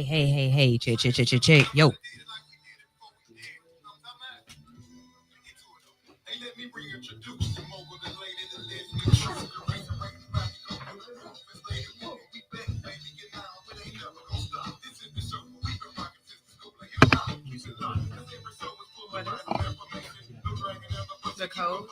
Hey, check. Yo. The code.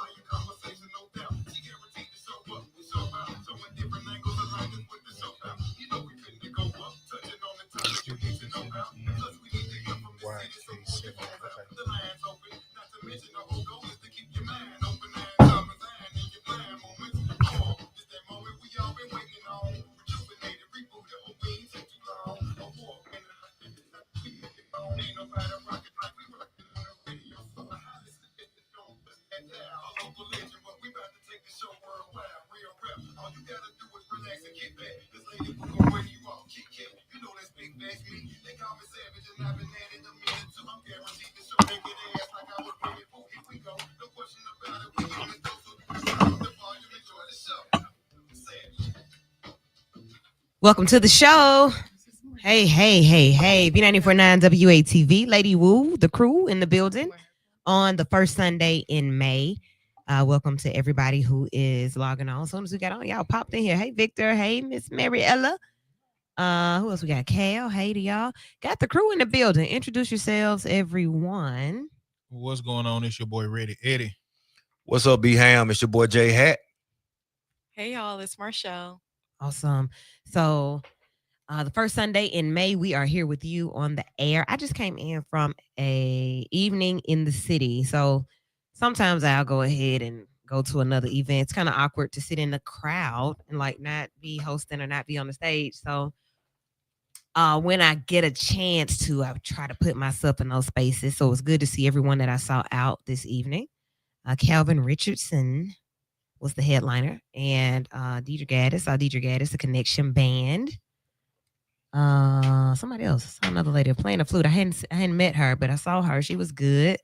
Welcome to the show. Hey. B949 WATV, Lady Woo, the crew in the building on the first Sunday in May. Welcome to everybody who is logging on. As soon as we got on, y'all popped in here. Hey, Victor. Hey, Miss Mariella. Who else we got? Kale. Hey to y'all. Got the crew in the building. Introduce yourselves, everyone. What's going on? It's your boy Ready Eddie. What's up, B Ham? It's your boy J Hat. Hey y'all, it's Marshall. Awesome. So the first Sunday in May, we are here with you on the air. I just came in from a evening in the city. So sometimes I'll go ahead and go to another event. It's kind of awkward to sit in the crowd and like not be hosting or not be on the stage. So when I get a chance to, I try to put myself in those spaces. So it's good to see everyone that I saw out this evening. Calvin Richardson was the headliner, and Deidre Gaddis, the Connection Band. Somebody else, I saw another lady playing the flute. I hadn't met her, but I saw her. She was good.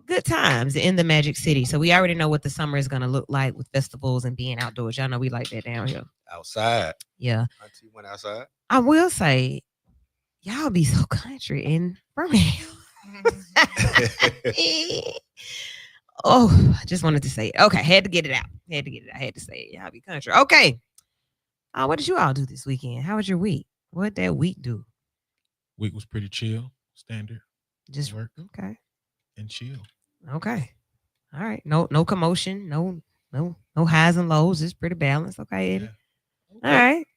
Good times in the Magic City. So we already know what the summer is going to look like with festivals and being outdoors. Y'all know we like that down here. Outside. Yeah. Auntie went outside. I will say, y'all be so country in Birmingham. Oh, I just wanted to say it. Okay, had to get it out. I had to say it. Y'all be country. Okay. What did you all do this weekend? How was your week? What did that week do? Week was pretty chill, standard. Just work. Okay. And chill. Okay. All right. No commotion. No highs and lows. It's pretty balanced. Okay, Eddie. Yeah. All right.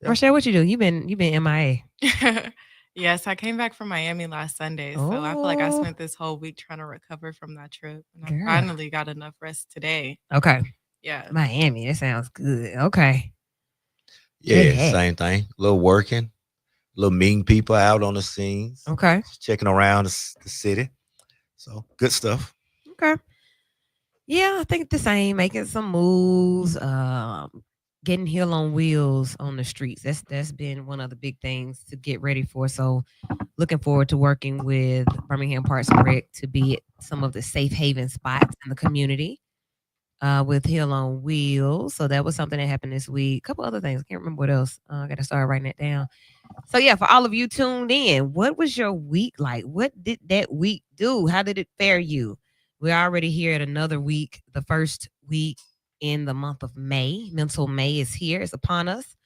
Yeah. Rochelle, what you do? You been MIA. Yes, I came back from Miami last Sunday. So I feel like I spent this whole week trying to recover from that trip. And I finally got enough rest today. Okay. Yeah. Miami. That sounds good. Okay. Yeah, same thing. A little working, a little meeting people out on the scenes. Okay. Checking around the city. So good stuff. Okay. Yeah, I think the same. Making some moves, getting Hill on Wheels on the streets. That's been one of the big things to get ready for. So looking forward to working with Birmingham Parks and Rec to be at some of the safe haven spots in the community. With Hill on Wheels. So that was something that happened this week. A couple other things. I can't remember what else. I got to start writing it down. So yeah, for all of you tuned in, what was your week like? What did that week do? How did it fare you? We're already here at another week, the first week in the month of May. Mental May is here. It's upon us.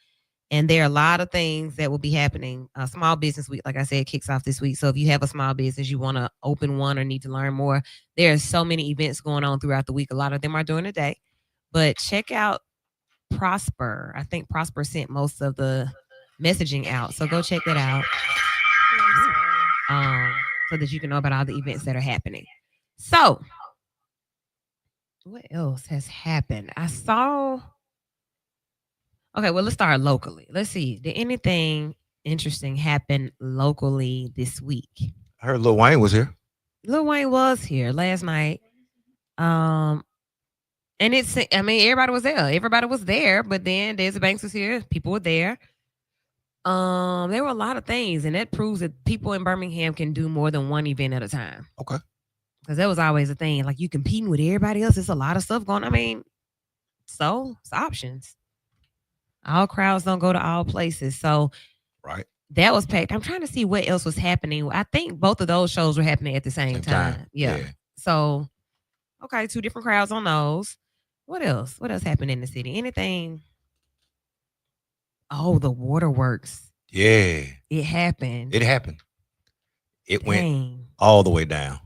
And there are a lot of things that will be happening. Small Business Week, like I said, kicks off this week. So if you have a small business, you want to open one or need to learn more, there are so many events going on throughout the week. A lot of them are during the day. But check out Prosper. I think Prosper sent most of the messaging out. So go check that out. So that you can know about all the events that are happening. So what else has happened? I saw... Okay, well, let's start locally. Let's see. Did anything interesting happen locally this week? I heard Lil Wayne was here. Lil Wayne was here last night. And everybody was there. Everybody was there, but then Desi Banks was here. People were there. There were a lot of things, and that proves that people in Birmingham can do more than one event at a time. Okay. Because that was always a thing. Like, you competing with everybody else. There's a lot of stuff going on. So it's options. All crowds don't go to all places. So right. That was packed. I'm trying to see what else was happening. I think both of those shows were happening at the same time. Yeah. So, okay, 2 different crowds on those. What else? What else happened in the city? Anything? Oh, the waterworks. Yeah. It happened. It happened. It went Dang. all the way down.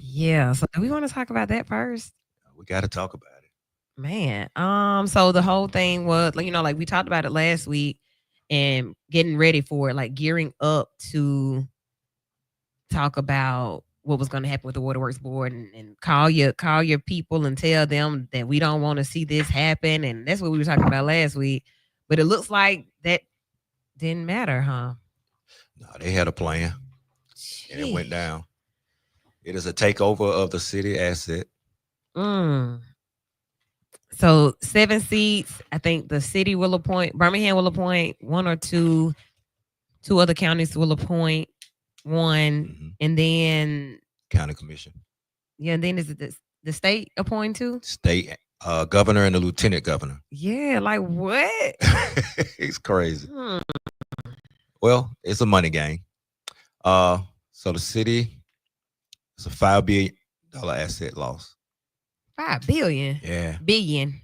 Yeah. So do we want to talk about that first? We got to talk about it. Man. So the whole thing was, like, like we talked about it last week and getting ready for it, like gearing up to talk about what was going to happen with the Waterworks Board and call your people and tell them that we don't want to see this happen. And that's what we were talking about last week. But it looks like that didn't matter, huh? No, they had a plan. And it went down. It is a takeover of the city asset. So 7 seats. I think the city will appoint, Birmingham will appoint 1 or 2. 2 other counties will appoint 1, and then county commission. Yeah, and then is it the state appoint 2? State governor and the lieutenant governor. Yeah, like what? It's crazy. Well, it's a money game. So the city, it's a $5 billion asset loss. $5 billion. Yeah. Billion.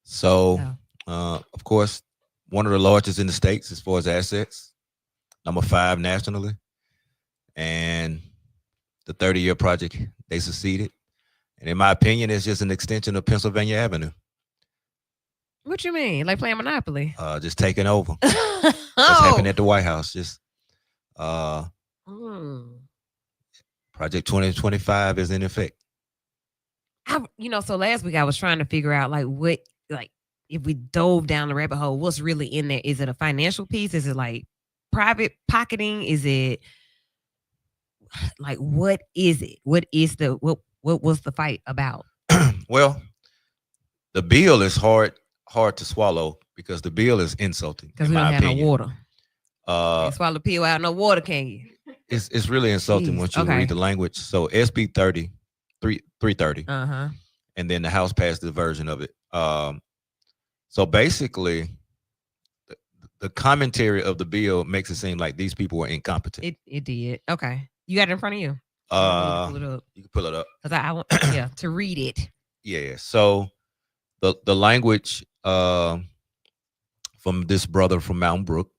So, of course, one of the largest in the states as far as assets. Number 5 nationally. And the 30-year project, they succeeded. And in my opinion, it's just an extension of Pennsylvania Avenue. What you mean? Like playing Monopoly? Just taking over. What's happening at the White House? Just Project 2025 is in effect. So last week I was trying to figure out if we dove down the rabbit hole, what's really in there? Is it a financial piece? Is it like private pocketing? Is it like, what is it? What is what was the fight about? Well, the bill is hard to swallow because the bill is insulting. Because we don't have no water. You swallow the pill without no water, can you? It's really insulting once you read the language. So SB 330. And then the House passed the version of it. So basically, the commentary of the bill makes it seem like these people were incompetent. It did. Okay. You got it in front of you? Pull it up. You can pull it up. Because I want to read it. Yeah. So the language from this brother from Mountain Brook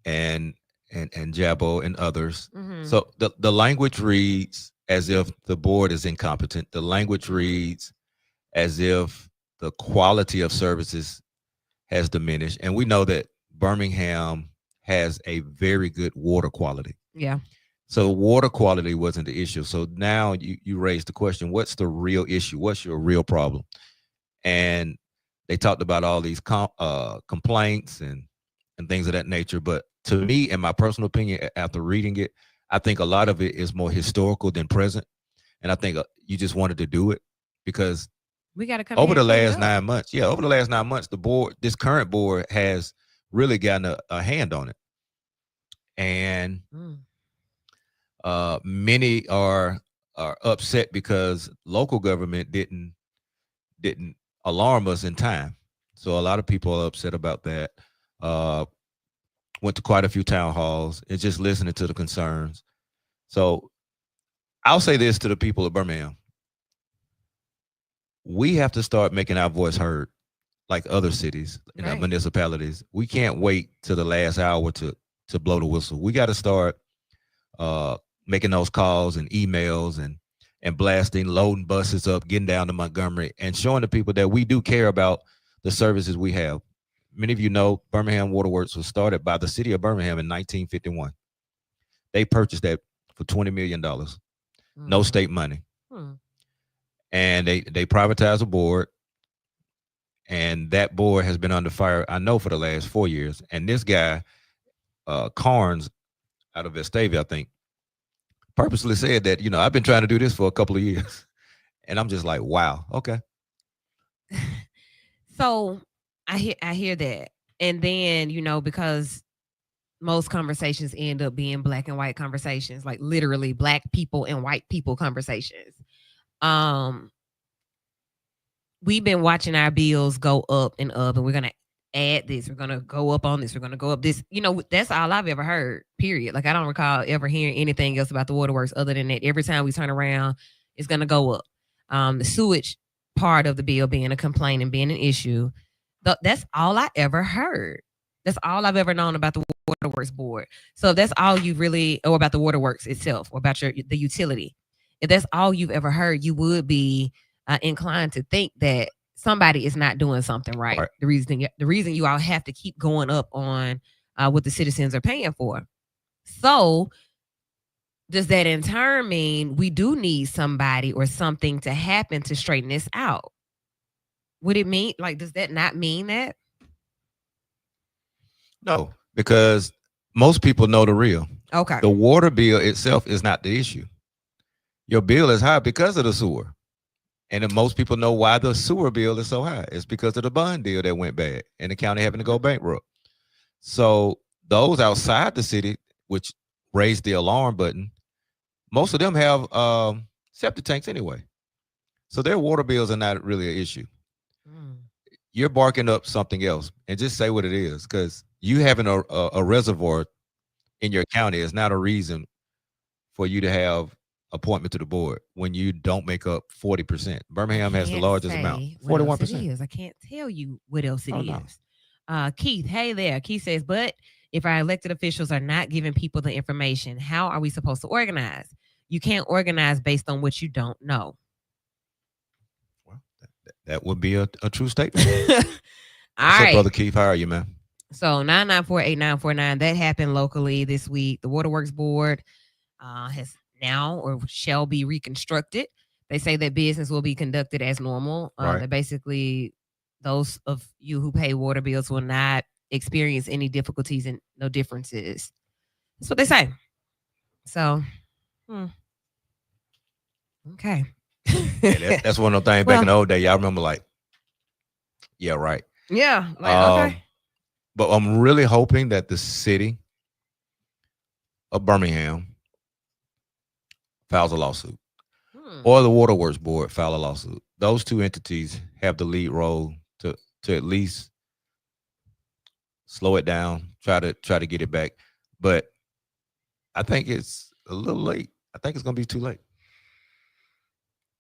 and Jabo and others. So the language reads as if the board is incompetent. The language reads as if the quality of services has diminished. And we know that Birmingham has a very good water quality. Yeah. So water quality wasn't the issue. So now you raise the question, what's the real issue? What's your real problem? And they talked about all these complaints and things of that nature. But to me, in my personal opinion, after reading it, I think a lot of it is more historical than present. And I think you just wanted to do it because we got to come over the last 9 months. Yeah, over the last 9 months, the board, this current board, has really gotten a hand on it. And many are upset because local government didn't alarm us in time. So a lot of people are upset about that. Went to quite a few town halls and just listening to the concerns. So I'll say this to the people of Birmingham. We have to start making our voice heard like other cities and our municipalities. We can't wait till the last hour to blow the whistle. We got to start making those calls and emails and blasting, loading buses up, getting down to Montgomery and showing the people that we do care about the services we have. Many of you know Birmingham Waterworks was started by the city of Birmingham in 1951. They purchased that for $20 million. No state money. And they privatized a board. And that board has been under fire, I know, for the last 4 years. And this guy, Carnes, out of Vestavia, I think, purposely said that, I've been trying to do this for a couple of years. And I'm just like, wow, okay. So I hear that. And then, because most conversations end up being black and white conversations, like literally black people and white people conversations. We've been watching our bills go up and up, and we're going to add this. We're gonna go up on this. We're gonna go up this. That's all I've ever heard. Period. Like I don't recall ever hearing anything else about the waterworks other than that. Every time we turn around, it's gonna go up. The sewage part of the bill being a complaint and being an issue. That's all I ever heard. That's all I've ever known about the waterworks board. So if that's all you really, or about the waterworks itself, or about the utility, if that's all you've ever heard, you would be inclined to think that somebody is not doing something right. Right. The reason you all have to keep going up on what the citizens are paying for. So does that in turn mean we do need somebody or something to happen to straighten this out? Would it mean, like, does that not mean that? No, because most people know the real. Okay. The water bill itself is not the issue. Your bill is high because of the sewer. And then most people know why the sewer bill is so high. It's because of the bond deal that went bad and the county having to go bankrupt. So those outside the city, which raised the alarm button, most of them have septic tanks anyway. So their water bills are not really an issue. You're barking up something else, and just say what it is, because you having a reservoir in your county is not a reason for you to have appointment to the board when you don't make up 40%. Birmingham has the largest amount, 41%. I can't tell you what else it Oh, no. is. Keith, hey there. Keith says, but if our elected officials are not giving people the information, how are we supposed to organize? You can't organize based on what you don't know. Well, that would be a true statement. All What's right. up, Brother Keith? How are you, man? So 994-8949, that happened locally this week. The Waterworks Board has now or shall be reconstructed. They say that business will be conducted as normal. Right. That basically those of you who pay water bills will not experience any difficulties and no differences. That's what they say. So, okay. Yeah, that's one of those things back in the old day. Y'all remember, like, yeah, right. Yeah. Like, okay. But I'm really hoping that the city of Birmingham files a lawsuit, or the Waterworks Board file a lawsuit. Those two entities have the lead role to at least slow it down, try to get it back. But I think it's a little late. I think it's gonna be too late.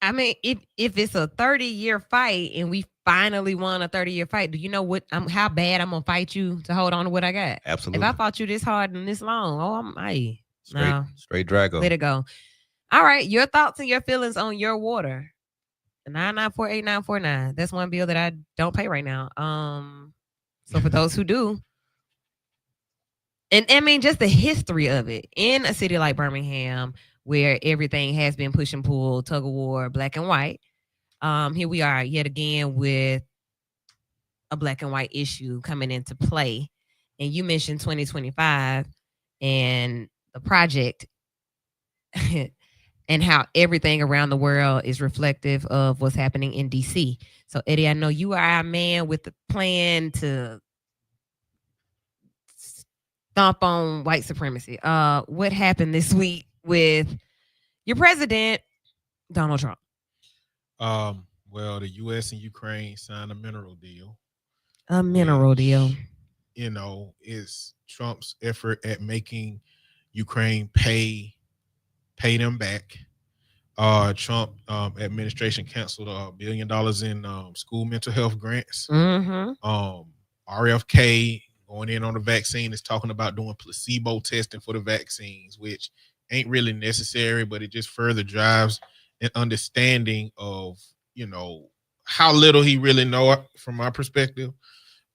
I mean, if it's a 30-year fight and we finally won a 30-year fight, do you know how bad I'm gonna fight you to hold on to what I got? Absolutely. If I fought you this hard and this long, straight Drago. Let it go. All right, your thoughts and your feelings on your water. 994-8949. That's one bill that I don't pay right now. So for those who do, and I mean just the history of it in a city like Birmingham, where everything has been push and pull, tug of war, black and white. Here we are yet again with a black and white issue coming into play. And you mentioned 2025 and the project and how everything around the world is reflective of what's happening in DC. So Eddie, I know you are our man with the plan to stomp on white supremacy. What happened this week with your president, Donald Trump? Well, the U.S. and Ukraine signed a mineral deal. A mineral deal. You know, is Trump's effort at making Ukraine pay them back. Trump administration canceled $1 billion in school mental health grants. RFK going in on the vaccine is talking about doing placebo testing for the vaccines, which ain't really necessary, but it just further drives an understanding of, you know, how little he really know from my perspective.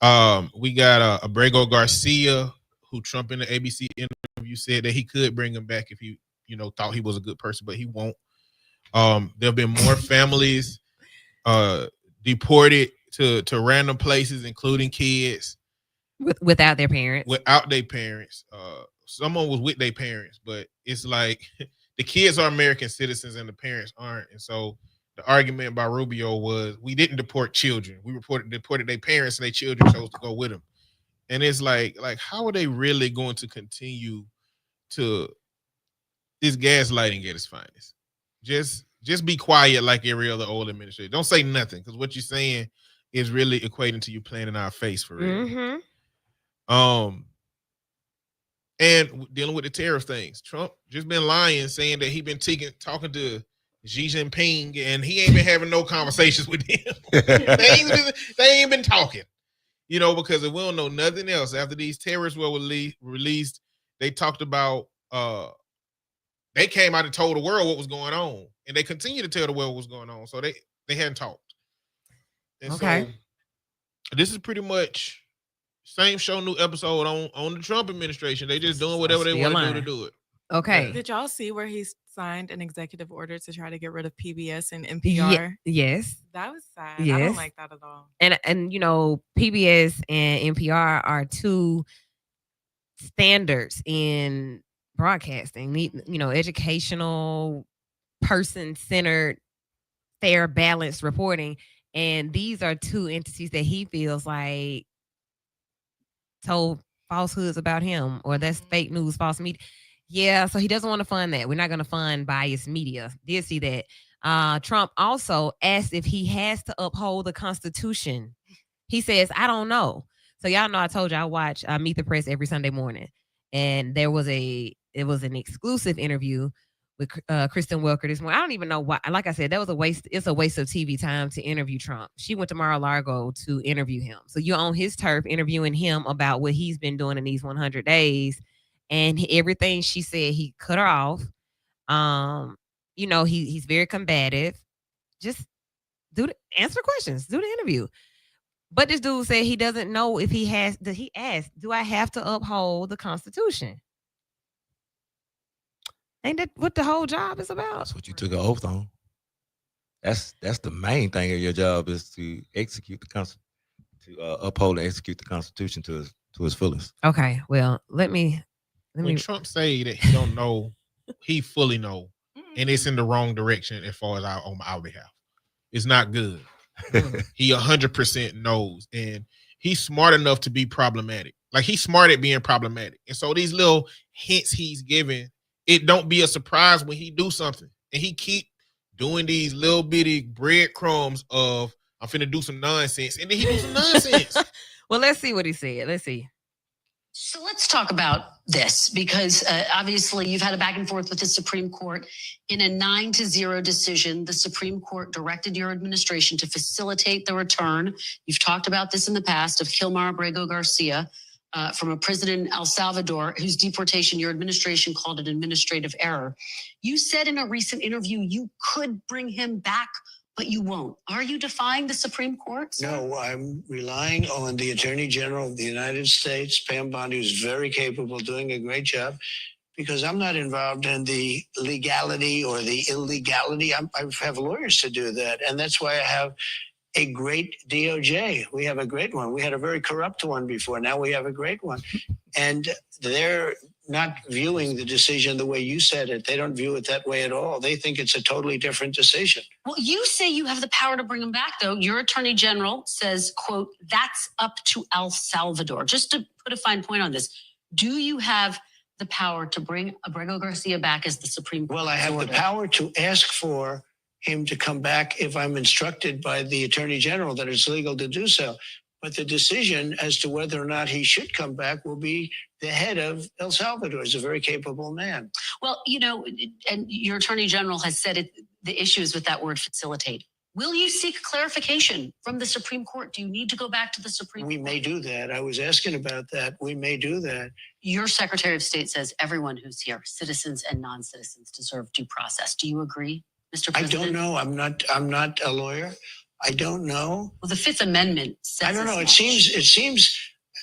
We got Abrego Garcia, who Trump in the ABC interview said that he could bring him back if he, you know, thought he was a good person, but he won't. There've been more families deported to random places, including kids without their parents. Someone was with their parents, but it's like the kids are American citizens and the parents aren't. And so the argument by Rubio was, we didn't deport children. We deported their parents and their children chose to go with them. And it's like how are they really going to continue to this gaslighting at its finest? Just be quiet like every other old administration. Don't say nothing, because what you're saying is really equating to you playing in our face for real. Mm-hmm. And dealing with the tariff things. Trump just been lying, saying that he been talking to Xi Jinping, and he ain't been having no conversations with him. they ain't been talking. Because if we don't know nothing else, after these tariffs were released, they talked about they came out and told the world what was going on, and they continue to tell the world what was going on. So they hadn't talked. And okay. So this is pretty much same show, new episode on the Trump administration. They just doing whatever they want to do it. Okay. Did y'all see where he signed an executive order to try to get rid of PBS and NPR? Yes. That was sad. Yes. I don't like that at all. And PBS and NPR are two standards in broadcasting. Educational, person-centered, fair, balanced reporting. And these are two entities that he feels like told falsehoods about him, or that's fake news, false media. Yeah, so he doesn't want to fund that. We're not going to fund biased media. Did see that. Trump also asked if he has to uphold the Constitution. He says, I don't know. So y'all know I told you I watch Meet the Press every Sunday morning. And it was an exclusive interview with Kristen Welker this morning. I don't even know why. Like I said, that was a waste. It's a waste of TV time to interview Trump. She went to Mar-a-Lago to interview him. So you're on his turf interviewing him about what he's been doing in these 100 days. And everything she said, he cut her off. He's very combative. Just answer questions, do the interview. But this dude said he doesn't know if he has. He asked, "Do I have to uphold the Constitution?" Ain't that what the whole job is about? That's what you took an oath on. That's the main thing of your job, is to execute the Constitution, to uphold and execute the Constitution to its fullest. Okay, well, let me. When Trump say that he don't know, he fully know, and it's in the wrong direction as far as on our behalf. It's not good. He 100% knows, and he's smart enough to be problematic. Like, he's smart at being problematic, and so these little hints he's giving, it don't be a surprise when he do something, and he keep doing these little bitty breadcrumbs of I'm finna do some nonsense, and then he do some nonsense. Well, let's see what he said. Let's see. So let's talk about this, because obviously you've had a back and forth with the Supreme Court. In a 9-0 decision, the Supreme Court directed your administration to facilitate the return. You've talked about this in the past, of Kilmar Abrego Garcia from a prison in El Salvador, whose deportation your administration called an administrative error. You said in a recent interview you could bring him back, but you won't. Are you defying the Supreme Court? No, I'm relying on the Attorney General of the United States, Pam Bondi, who's very capable, doing a great job, because I'm not involved in the legality or the illegality. I have lawyers to do that. And that's why I have a great DOJ. We have a great one. We had a very corrupt one before. Now we have a great one. And they're not viewing the decision the way you said it. They don't view it that way at all. They think it's a totally different decision. Well, you say you have the power to bring him back, though. Your Attorney General says, quote, that's up to El Salvador. Just to put a fine point on this, do you have the power to bring Abrego Garcia back as the Supreme Court? Well, I have the power to ask for him to come back if I'm instructed by the Attorney General that it's legal to do so. But the decision as to whether or not he should come back will be the head of El Salvador. He's a very capable man. Well, and your Attorney General has said the issues with that word facilitate. Will you seek clarification from the Supreme Court? Do you need to go back to the Supreme Court? We may do that. I was asking about that. We may do that. Your Secretary of State says everyone who's here, citizens and non-citizens, deserve due process. Do you agree, Mr. President? I don't know. I'm not a lawyer. I don't know. Well, the Fifth Amendment says I don't know.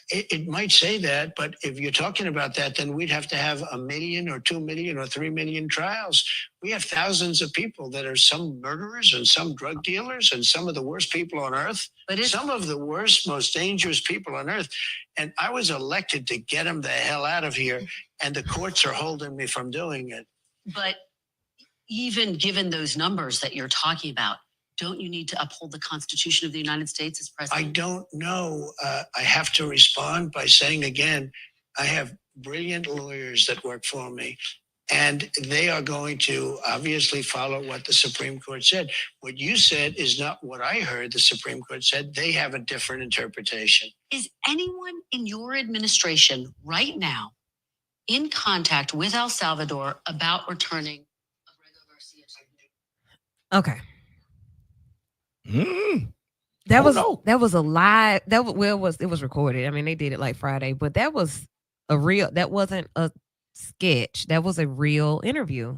It might say that, but if you're talking about that, then we'd have to have 1 million or 2 million or 3 million trials. We have thousands of people that are some murderers and some drug dealers and some of the worst people on earth. But some of the worst, most dangerous people on earth. And I was elected to get them the hell out of here, and the courts are holding me from doing it. But even given those numbers that you're talking about, don't you need to uphold the Constitution of the United States as president? I don't know. I have to respond by saying again, I have brilliant lawyers that work for me. And they are going to obviously follow what the Supreme Court said. What you said is not what I heard the Supreme Court said. They have a different interpretation. Is anyone in your administration right now in contact with El Salvador about returning Abrego Garcia? Okay. Oh, no. That was a live. It was recorded. I mean, they did it like Friday, but that was that wasn't a sketch. That was a real interview.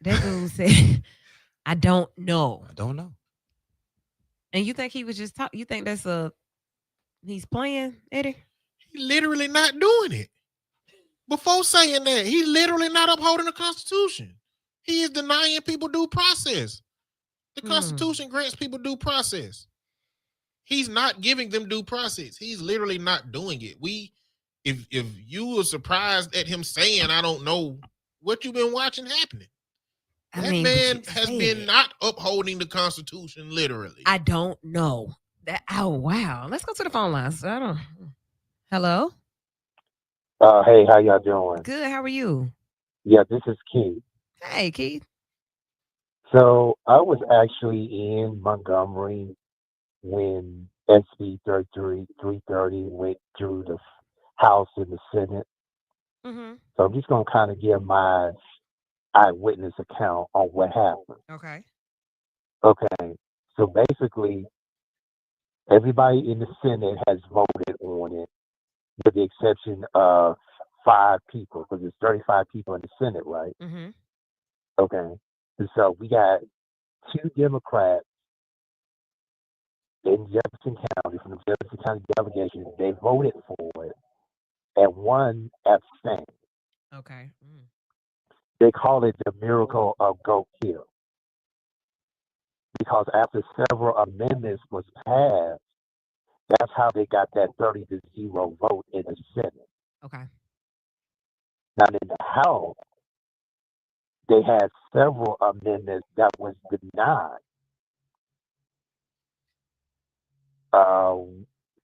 That dude said, "I don't know." I don't know. And you think he was just talking? You think he's playing, Eddie? He's literally not doing it. Before saying that, he's literally not upholding the Constitution. He is denying people due process. The Constitution grants people due process. He's not giving them due process. He's literally not doing it. If you were surprised at him saying, "I don't know," what you've been watching happening. That man has been not upholding the Constitution, literally. I don't know. Oh wow. Let's go to the phone lines. I don't. Hello. Hey, how y'all doing? Good. How are you? Yeah, this is Keith. Hey, Keith. So I was actually in Montgomery when SB 330 went through the House and the Senate. Mm-hmm. So I'm just going to kind of give my eyewitness account on what happened. Okay. Okay. So basically, everybody in the Senate has voted on it, with the exception of 5 people, because there's 35 people in the Senate, right? Mm-hmm. Okay. And so we got 2 Democrats in Jefferson County from the Jefferson County delegation. They voted for it, and 1 abstained. Okay. They call it the miracle of Goat Hill, because after several amendments was passed, that's how they got that 30-0 vote in the Senate. Okay. Now in the House, they had several amendments that was denied.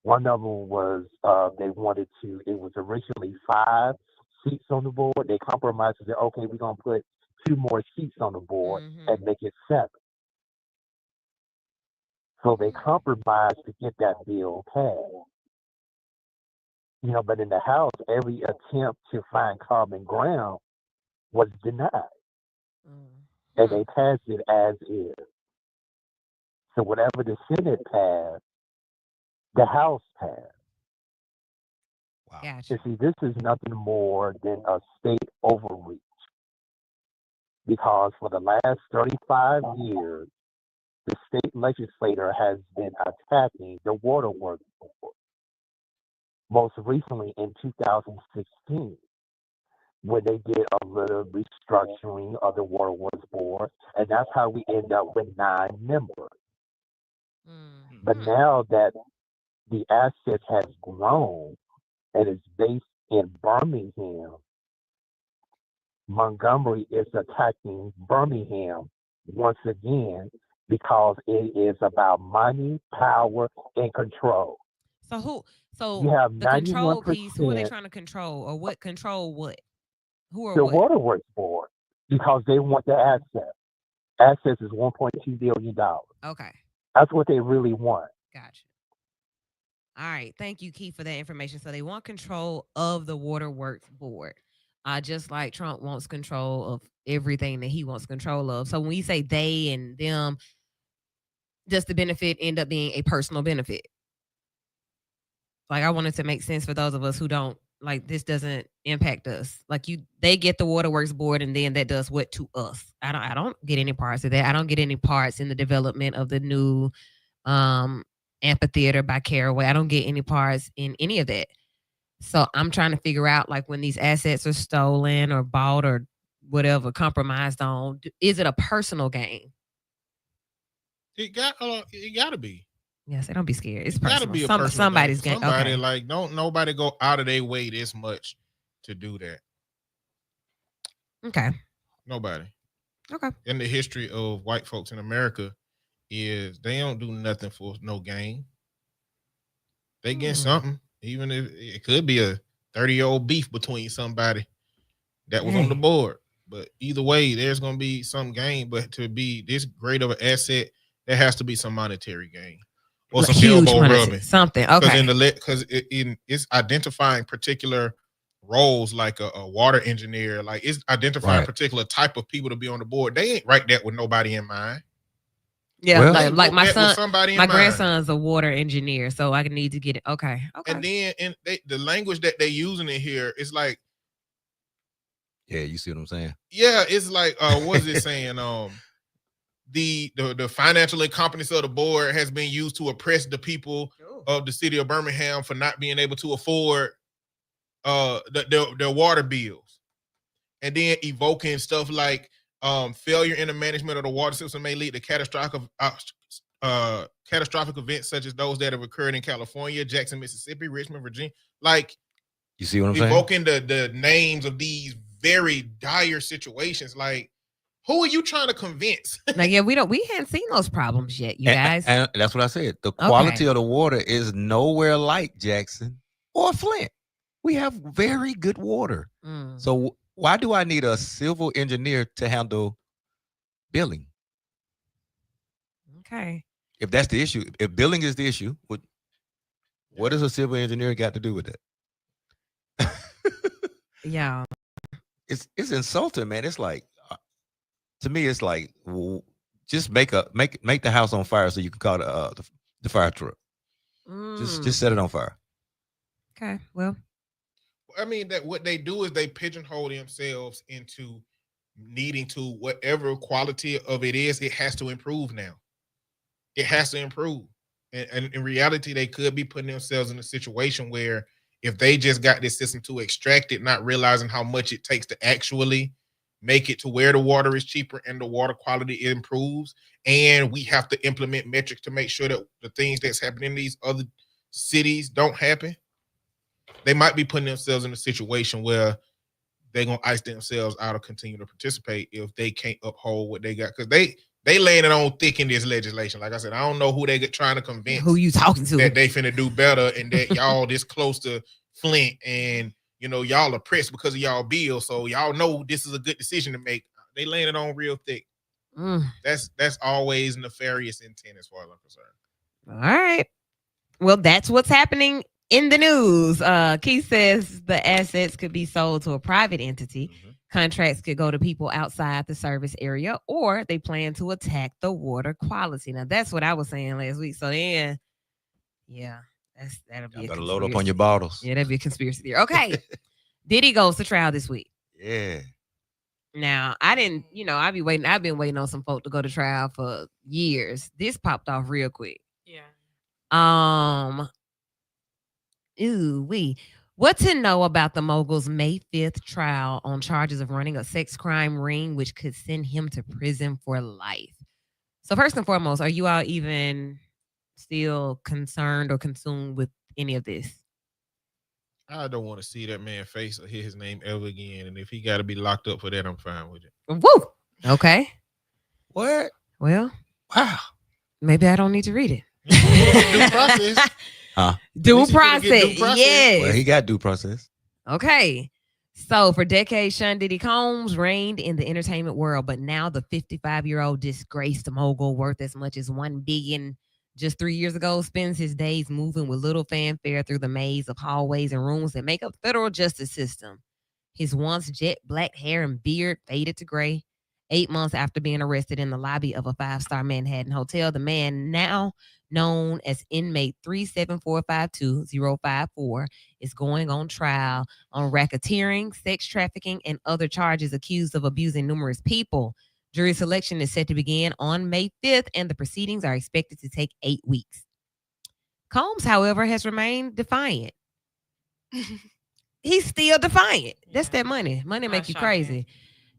One of them was they wanted to. It was originally 5 seats on the board. They compromised and said, "Okay, we're gonna put 2 more seats on the board and make it 7." So they compromised to get that bill passed. You know, but in the House, every attempt to find common ground was denied, and they passed it as is. So whatever the Senate passed, the House passed. Wow. Gotcha. You see, this is nothing more than a state overreach, because for the last 35 years, the state legislature has been attacking the Waterworks Board. Most recently in 2016, where they did a little restructuring of the Waterworks Board, and that's how we end up with 9 members. But now that the assets has grown and is based in Birmingham, Montgomery is attacking Birmingham once again, because it is about money, power, and control. So You have the control 91%. piece, who are they trying to control, or what control what? Who are The what? Waterworks Board, because they want the assets. Assets is $1.2 billion. Okay. That's what they really want. Gotcha. All right. Thank you, Keith, for that information. So they want control of the Waterworks Board, just like Trump wants control of everything that he wants control of. So when we say they and them, does the benefit end up being a personal benefit? Like, I wanted to make sense for those of us who don't, like, this doesn't impact us. Like, they get the Waterworks Board, and then that does what to us? I don't get any parts of that. I don't get any parts in the development of the new amphitheater by Caraway. I don't get any parts in any of that. So I'm trying to figure out, like, when these assets are stolen or bought or whatever, compromised on, is it a personal gain? It gotta be. Yes, don't be scared. It's Gotta personal. be a personal Somebody's gain. gain. Somebody, Okay. like, don't nobody go out of their way this much to do that. Okay. Nobody. Okay. In the history of white folks in America, is they don't do nothing for no gain. They get something, even if it could be a 30-year-old beef between somebody that was on the board. But either way, there's going to be some gain. But to be this great of an asset, there has to be some monetary gain or some Huge elbow money, rubbing. something. Because Okay. because it's identifying particular roles, like a water engineer, like it's identifying Right. particular type of people to be on the board. They ain't right there with nobody in mind. Yeah, Well- They like my wrote that with son, somebody in my mind. grandson's a water engineer, so I need to get it. Okay. Okay. And then the language that they're using in here is like, Yeah, you see what I'm saying? yeah, it's like what is it saying? The financial incompetence of the board has been used to oppress the people of the city of Birmingham for not being able to afford their water bills. And then evoking stuff like failure in the management of the water system may lead to catastrophic events such as those that have occurred in California, Jackson, Mississippi, Richmond, Virginia. Like, You see what I'm saying? evoking the names of these very dire situations. Like, who are you trying to convince? Like, yeah, we hadn't seen those problems yet, you guys. And that's what I said. The quality of the water is nowhere like Jackson or Flint. We have very good water. Mm. So why do I need a civil engineer to handle billing? Okay. If that's the issue, if billing is the issue, what does a civil engineer got to do with it? Yeah. It's insulting, man. It's like, to me, it's like, just make the house on fire so you can call the fire truck. Just set it on fire. Okay. Well, I mean, that what they do is they pigeonhole themselves into needing to, whatever quality of it is, it has to improve now. It has to improve. And in reality, they could be putting themselves in a situation where if they just got this system to extract it, not realizing how much it takes to actually make it to where the water is cheaper and the water quality improves, and we have to implement metrics to make sure that the things that's happening in these other cities don't happen, they might be putting themselves in a situation where they're going to ice themselves out or continue to participate if they can't uphold what they got. Because they laying it on thick in this legislation. Like I said, I don't know who they get trying to convince. who you talking to? That they finna do better and that y'all this close to Flint and, y'all are pressed because of y'all bill. So y'all know this is a good decision to make. They laying it on real thick. That's always nefarious intent as far as I'm concerned. All right. Well, that's what's happening in the news. Keith says the assets could be sold to a private entity. Mm-hmm. Contracts could go to people outside the service area, or they plan to attack the water quality. Now, that's what I was saying last week. So then, yeah, that'll be You a better load up conspiracy. on your bottles. Yeah, that'd be a conspiracy theory. Okay. Diddy goes to trial this week. Yeah. Now, I didn't, I've been waiting on some folk to go to trial for years. This popped off real quick. Yeah. What to know about the mogul's May 5th trial on charges of running a sex crime ring, which could send him to prison for life? So first and foremost, are you all even still concerned or consumed with any of this? I don't want to see that man face or hear his name ever again. And if he got to be locked up for that, I'm fine with it. Woo! Okay. What? Well, wow. Maybe I don't need to read it. Due process. Huh? Due At least he finna get process. due process. Yes. Well, he got due process. Okay. So for decades, Sean Diddy Combs reigned in the entertainment world, but now the 55-year-old disgraced mogul worth as much as $1 billion just 3 years ago spends his days moving with little fanfare through the maze of hallways and rooms that make up the federal justice system. His once jet black hair and beard faded to gray. 8 months after being arrested in the lobby of a 5-star Manhattan hotel, the man, now known as inmate 37452-054, is going on trial on racketeering, sex trafficking, and other charges, accused of abusing numerous people. Jury selection is set to begin on May 5th, and the proceedings are expected to take 8 weeks. Combs, however, has remained defiant. He's still defiant. That's that money. Money Not make you shocking. crazy.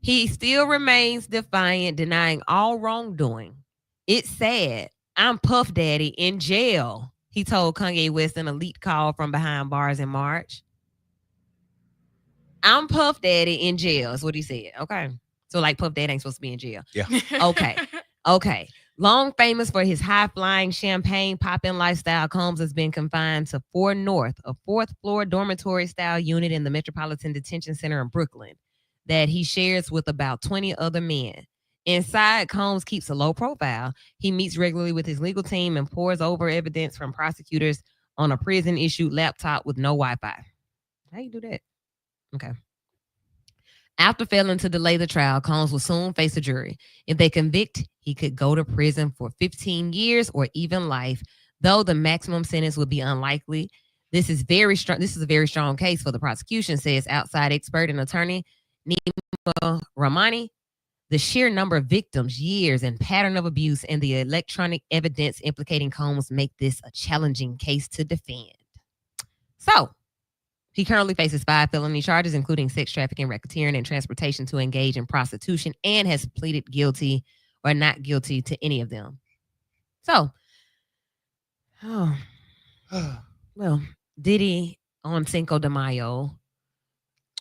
He still remains defiant, denying all wrongdoing. It's sad. I'm Puff Daddy in jail, he told Kanye West in a leaked call from behind bars in March. I'm Puff Daddy in jail, is what he said. Okay. So like Puff Daddy ain't supposed to be in jail. Yeah. Okay. Okay. Long famous for his high-flying champagne popping lifestyle, Combs has been confined to 4 North, a 4th-floor dormitory-style unit in the Metropolitan Detention Center in Brooklyn that he shares with about 20 other men. Inside, Combs keeps a low profile. He meets regularly with his legal team and pores over evidence from prosecutors on a prison-issued laptop with no Wi-Fi. How you do that? Okay. After failing to delay the trial, Combs will soon face a jury. If they convict, he could go to prison for 15 years or even life, though the maximum sentence would be unlikely. This is very strong. This is a very strong case for the prosecution, says outside expert and attorney Nima Rahmani. The sheer number of victims, years, and pattern of abuse, and the electronic evidence implicating Combs make this a challenging case to defend. So, he currently faces 5 felony charges, including sex trafficking, racketeering, and transportation to engage in prostitution, and has pleaded guilty or not guilty to any of them. So, well, Diddy on Cinco de Mayo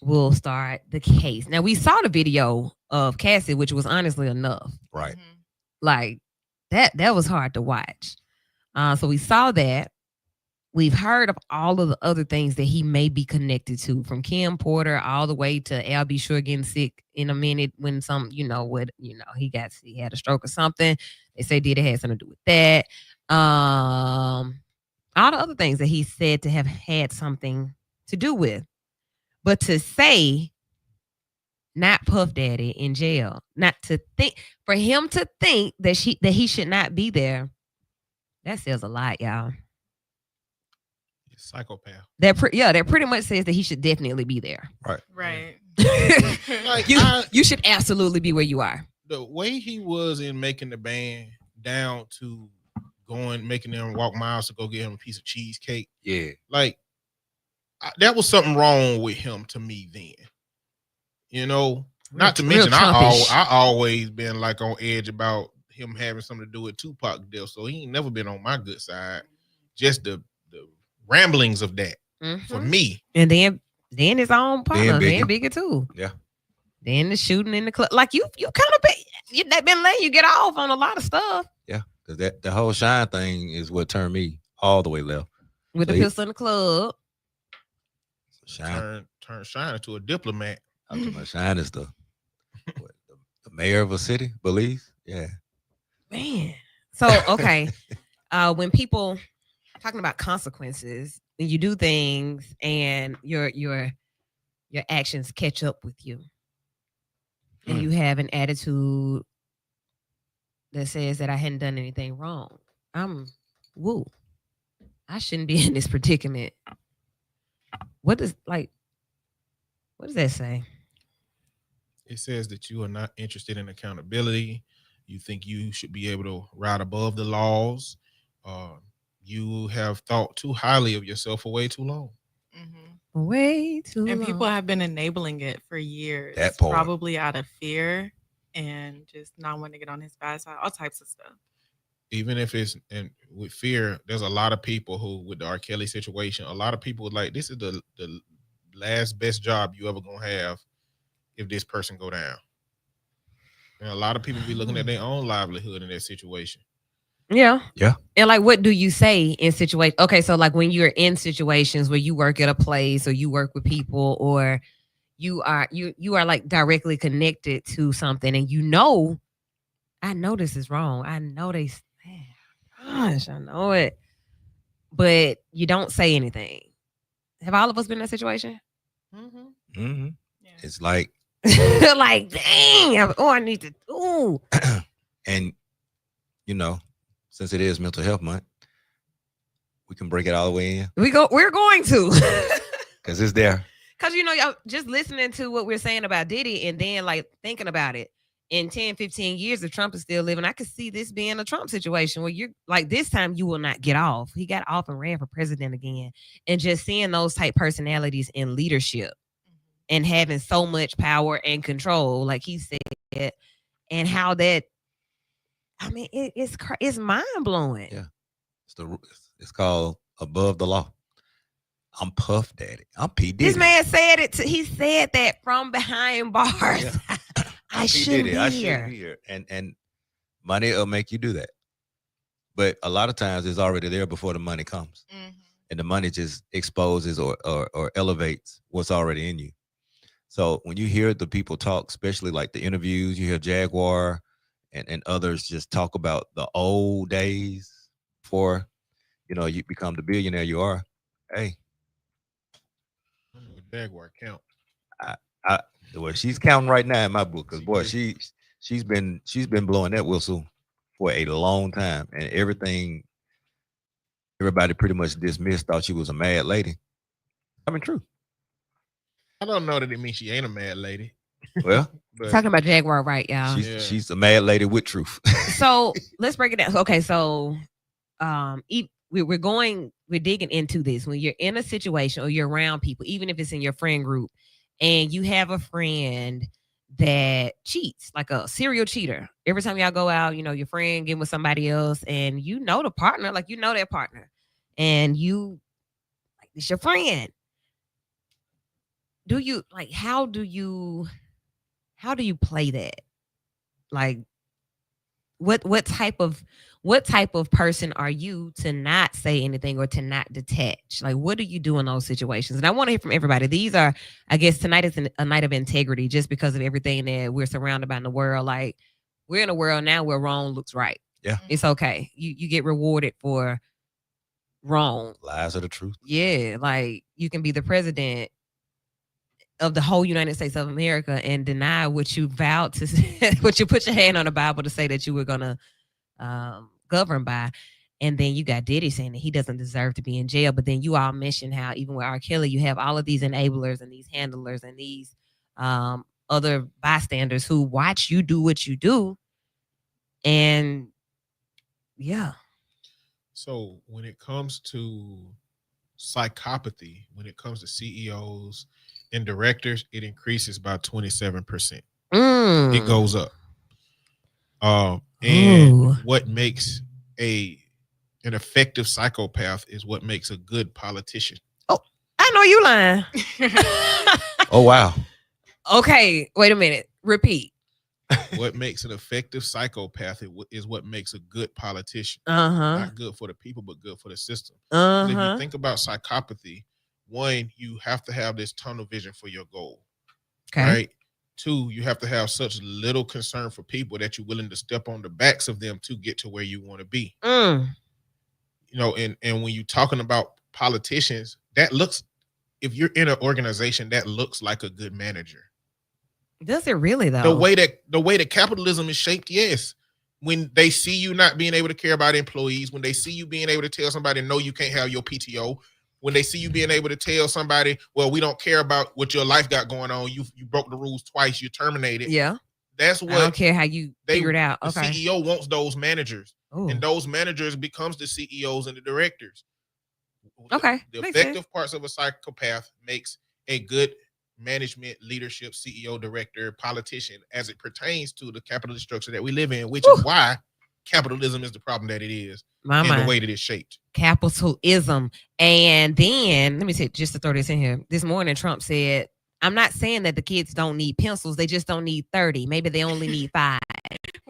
will start the case. Now, we saw the video of Cassie, which was honestly enough. Right. Like, that was hard to watch. So we saw that. We've heard of all of the other things that he may be connected to, from Kim Porter all the way to Al B. Sure getting sick in a minute when he had a stroke or something. They say Diddy had something to do with that. All the other things that he said to have had something to do with. But to say not Puff Daddy in jail, not to think, for him to think that he should not be there, that says a lot, y'all. Psychopath. That pretty much says that he should definitely be there. Right. Like, you should absolutely be where you are. The way he was in making the band down to making them walk miles to go get him a piece of cheesecake. Yeah. Like, that was something wrong with him to me then. You know, not to mention I always been like on edge about him having something to do with Tupac deal. So he ain't never been on my good side. Just the ramblings of that for me. And then his own partner, Dan Bigger too. Yeah. Then the shooting in the club. Like you kind of been letting you get off on a lot of stuff. Yeah. Because the whole Shine thing is what turned me all the way left. With the pistol in the club. Shine. Turn Shine into a diplomat. I'm talking about Shine is the mayor of a city, Belize. Yeah. Man. So, okay. When people talking about consequences, when you do things and your actions catch up with you, and you have an attitude that says that I hadn't done anything wrong, I shouldn't be in this predicament. What does that say? It says that you are not interested in accountability. You think you should be able to ride above the laws. You have thought too highly of yourself for way too long. Mm-hmm. Way too long. And people have been enabling it for years. That part. Probably out of fear and just not wanting to get on his bad side, all types of stuff. Even if it's with fear, there's a lot of people who, with the R. Kelly situation, a lot of people like, this is the last best job you ever gonna have if this person go down. And a lot of people be looking at their own livelihood in that situation. Yeah. Yeah. And like, what do you say in situations? Okay, so like when you're in situations where you work at a place or you work with people or you are like directly connected to something and I know this is wrong. I know gosh, I know it. But you don't say anything. Have all of us been in that situation? Mm-hmm. Mm-hmm. Yeah. It's like like, dang, I need to and since it is Mental Health Month, we can break it all the way in. We're going to. Because it's there. Because, y'all just listening to what we're saying about Diddy and then like thinking about it in 10, 15 years, if Trump is still living, I could see this being a Trump situation where you're like, this time you will not get off. He got off and ran for president again. And just seeing those type personalities in leadership and having so much power and control, like he said, and how that, I mean, it's mind blowing. Yeah. It's called Above the Law. I'm Puff Daddy. I'm P. Diddy. This man said it. He said that from behind bars. Yeah. I shouldn't be here. And money will make you do that. but a lot of times it's already there before the money comes, and the money just exposes or elevates what's already in you. So when you hear the people talk, especially like the interviews, you hear Jaguar and others just talk about the old days before, you become the billionaire you are. Hey, I don't know what Jaguar count. I well, she's counting right now in my book because boy, she's been blowing that whistle for a long time, and everybody pretty much dismissed, thought she was a mad lady. I mean, true. I don't know that it means she ain't a mad lady. Well, But Talking about Jaguar, right, y'all? Yeah. she's a mad lady with truth. So let's break it down. Okay, so we're digging into this. When you're in a situation or you're around people, even if it's in your friend group, and you have a friend that cheats, like a serial cheater. Every time y'all go out, your friend getting with somebody else, and the partner, like their partner, and it's your friend. How do you play that? Like, what type of person are you to not say anything or to not detach? Like, what do you do in those situations? And I want to hear from everybody. These are, I guess, tonight is a night of integrity, just because of everything that we're surrounded by in the world. Like, we're in a world now where wrong looks right. Yeah. It's okay. You get rewarded for wrong. Lies are the truth. Yeah, like you can be the president of the whole United States of America and deny what you vowed to, what you put your hand on the Bible to say that you were gonna govern by. And then you got Diddy saying that he doesn't deserve to be in jail. But then you all mentioned how even with R. Kelly, you have all of these enablers and these handlers and these other bystanders who watch you do what you do. And yeah. So when it comes to psychopathy, when it comes to CEOs and directors, it increases by 27%. It goes up. And what makes an effective psychopath is what makes a good politician. Oh, I know you lying. Oh, wow. Okay, wait a minute. Repeat. What makes an effective psychopath is what makes a good politician. Uh-huh. Not good for the people, but good for the system. If you think about psychopathy, one, you have to have this tunnel vision for your goal. Okay. Right? Two, you have to have such little concern for people that you're willing to step on the backs of them to get to where you want to be. And when you're talking about politicians, if you're in an organization, that looks like a good manager. Does it really though? The way that capitalism is shaped, yes. When they see you not being able to care about employees, when they see you being able to tell somebody, no, you can't have your PTO, when they see you being able to tell somebody, well, we don't care about what your life got going on, you broke the rules twice, you're terminated. Yeah. That's what I don't care how you figure it out. The Okay. CEO wants those managers. Ooh. And those managers becomes the CEOs and the directors. Okay. The Makes effective sense. parts of a psychopath makes a good management, leadership, CEO, director, politician, as it pertains to the capitalist structure that we live in, which is why capitalism is the problem that it is the way that it's shaped. Capitalism. And then, let me say, just to throw this in here, this morning Trump said, I'm not saying that the kids don't need pencils, they just don't need 30. Maybe they only need 5.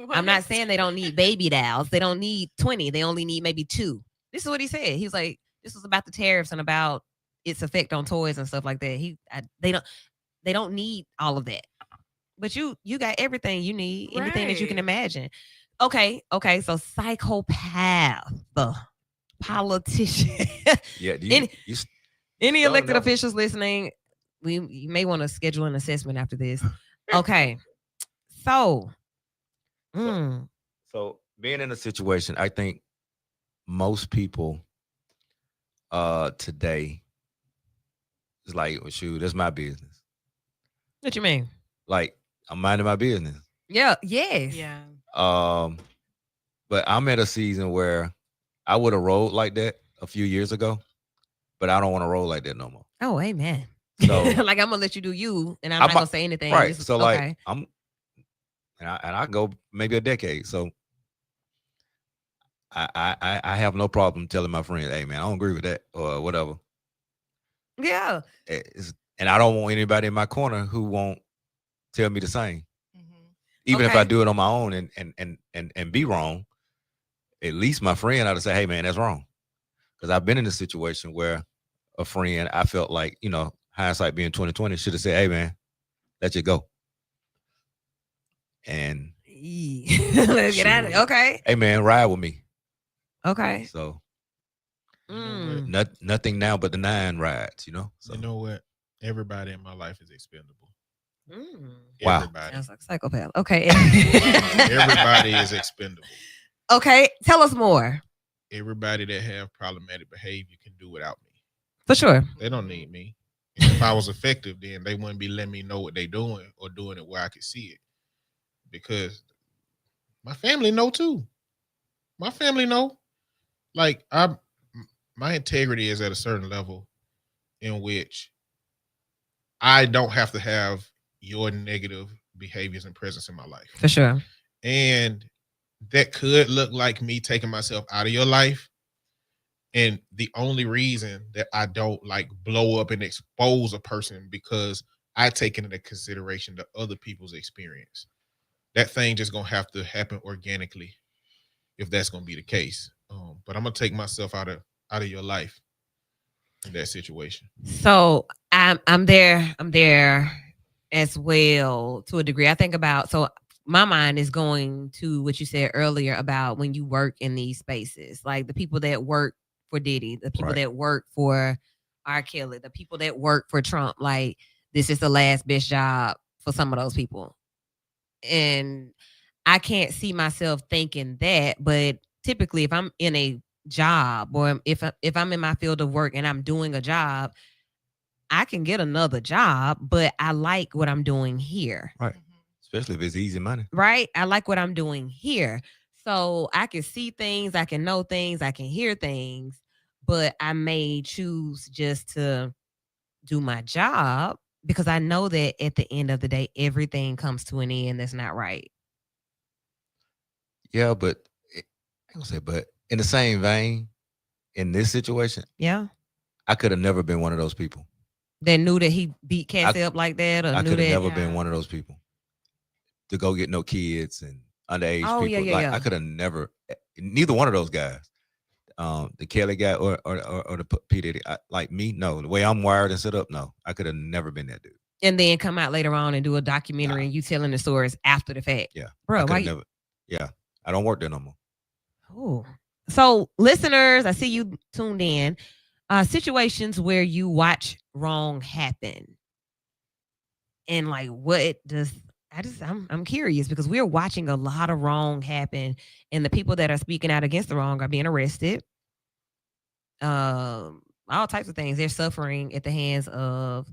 I'm not saying they don't need baby dolls. They don't need 20. They only need maybe 2. This is what he said. He's like, this was about the tariffs and about its effect on toys and stuff like that. They don't need all of that. But you got everything you need, anything that you can imagine. Okay. So psychopath, politician. Yeah. Any elected officials listening, you may want to schedule an assessment after this. Okay. So being in a situation, I think most people today is like, well, shoot, that's my business. What you mean? Like, I'm minding my business. Yeah. Yes. Yeah. But I'm at a season where I would have rolled like that a few years ago, but I don't want to roll like that no more. Oh, amen. So like, I'm gonna let you do you, and I'm not gonna say anything. Right. So like I go maybe a decade. So I have no problem telling my friends, hey man, I don't agree with that or whatever. Yeah. And I don't want anybody in my corner who won't tell me the same. Even if I do it on my own and be wrong, at least my friend ought to say, hey man, that's wrong. Because I've been in a situation where a friend, I felt like, hindsight being 2020, should have said, hey man, let you go. And Let's get out of it. Okay. hey man, ride with me. Okay. So Mm. nothing now but the 9 rides, So You know what? Everybody in my life is expendable. Mm. Wow. Everybody. Sounds like psychopath. Okay. Everybody is expendable. Okay. Tell us more. Everybody that have problematic behavior can do without me. For sure. They don't need me. If I was effective, then they wouldn't be letting me know what they doing or doing it where I could see it. Because my family know too. My family know. Like my integrity is at a certain level in which I don't have to have your negative behaviors and presence in my life. For sure. And that could look like me taking myself out of your life. And the only reason that I don't like blow up and expose a person because I take into consideration the other people's experience. That thing just gonna have to happen organically if that's gonna be the case. But I'm gonna take myself out of your life in that situation. So I'm there as well to a degree. I think about, so my mind is going to what you said earlier about when you work in these spaces, like the people that work for Diddy, the people Right. that work for R. Kelly, the people that work for Trump. Like, this is the last best job for some of those people. And I can't see myself thinking that, but typically if I'm in a job or if I'm in my field of work and I'm doing a job, I can get another job, but I like what I'm doing here. Right. Especially if it's easy money. Right? I like what I'm doing here. So I can see things, I can know things, I can hear things, but I may choose just to do my job because I know that at the end of the day, everything comes to an end that's not right. Yeah, but but in the same vein, in this situation, Yeah. I could have never been one of those people. That knew that he beat Cassie up like that, or I knew could have that. never been one of those people to go get no kids and underage Oh, people. yeah. I could have never. Neither one of those guys, the Kelly guy or the P Diddy, like me. No, the way I'm wired and set up, no, I could have never been that dude. And then come out later on and do a documentary and you telling the stories after the fact. Yeah, Bro, I why could you? never. Yeah, I don't work there no more. Oh. So, listeners, I see you tuned in. Situations where you watch wrong happen. And like, what does I'm curious because we're watching a lot of wrong happen, and the people that are speaking out against the wrong are being arrested. All types of things. They're suffering at the hands of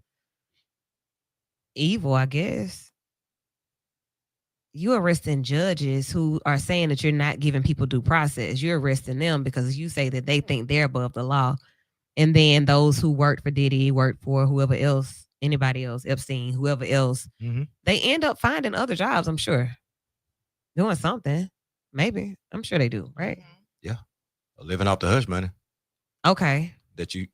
evil, I guess. You're arresting judges who are saying that you're not giving people due process. You're arresting them because you say that they think they're above the law. And then those who worked for Diddy, worked for whoever else, anybody else, Epstein, whoever else, they end up finding other jobs, I'm sure. Doing something. Maybe. I'm sure they do, right? Yeah. Living off the hush money Okay. that you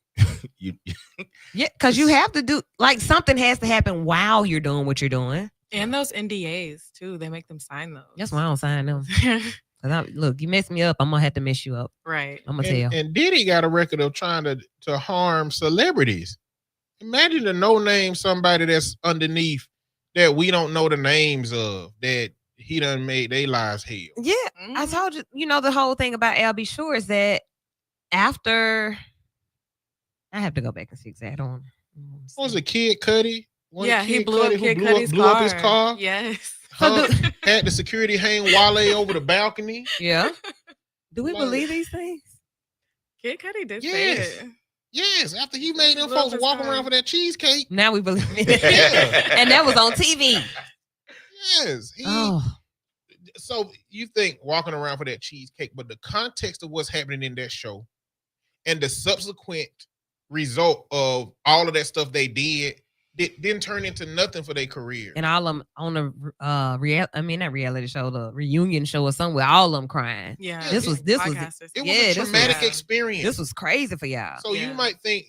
Yeah, because you have to do, like, something has to happen while you're doing what you're doing. And those NDAs too, they make them sign those. That's why I don't sign them. Look, you mess me up, I'm gonna have to mess you up. Right. I'm gonna tell. And Diddy got a record of trying to harm celebrities. Imagine to no name somebody that's underneath that we don't know the names of, that he done made their lives hell. Yeah, I told you, the whole thing about Al Shore is that after, I have to go back and see exactly. What was it, Kid Cudi? He blew up Kid Cudi's blew up his car. Yes. Had the security hang Wale over the balcony. Yeah. Do we Like- believe these things? Kid Cudi did Yes. say it. Yes, after he made them Blew up folks his walk car. around for that cheesecake. Now we believe it. And that was on TV. Yes. Oh, So you think walking around for that cheesecake, but the context of what's happening in that show and the subsequent result of all of that stuff they didn't turn into nothing for their career. and all of them on the not reality show, the reunion show or somewhere, all of them crying. Yeah. This was It was a traumatic experience. This was crazy for y'all. So Yeah. you might think,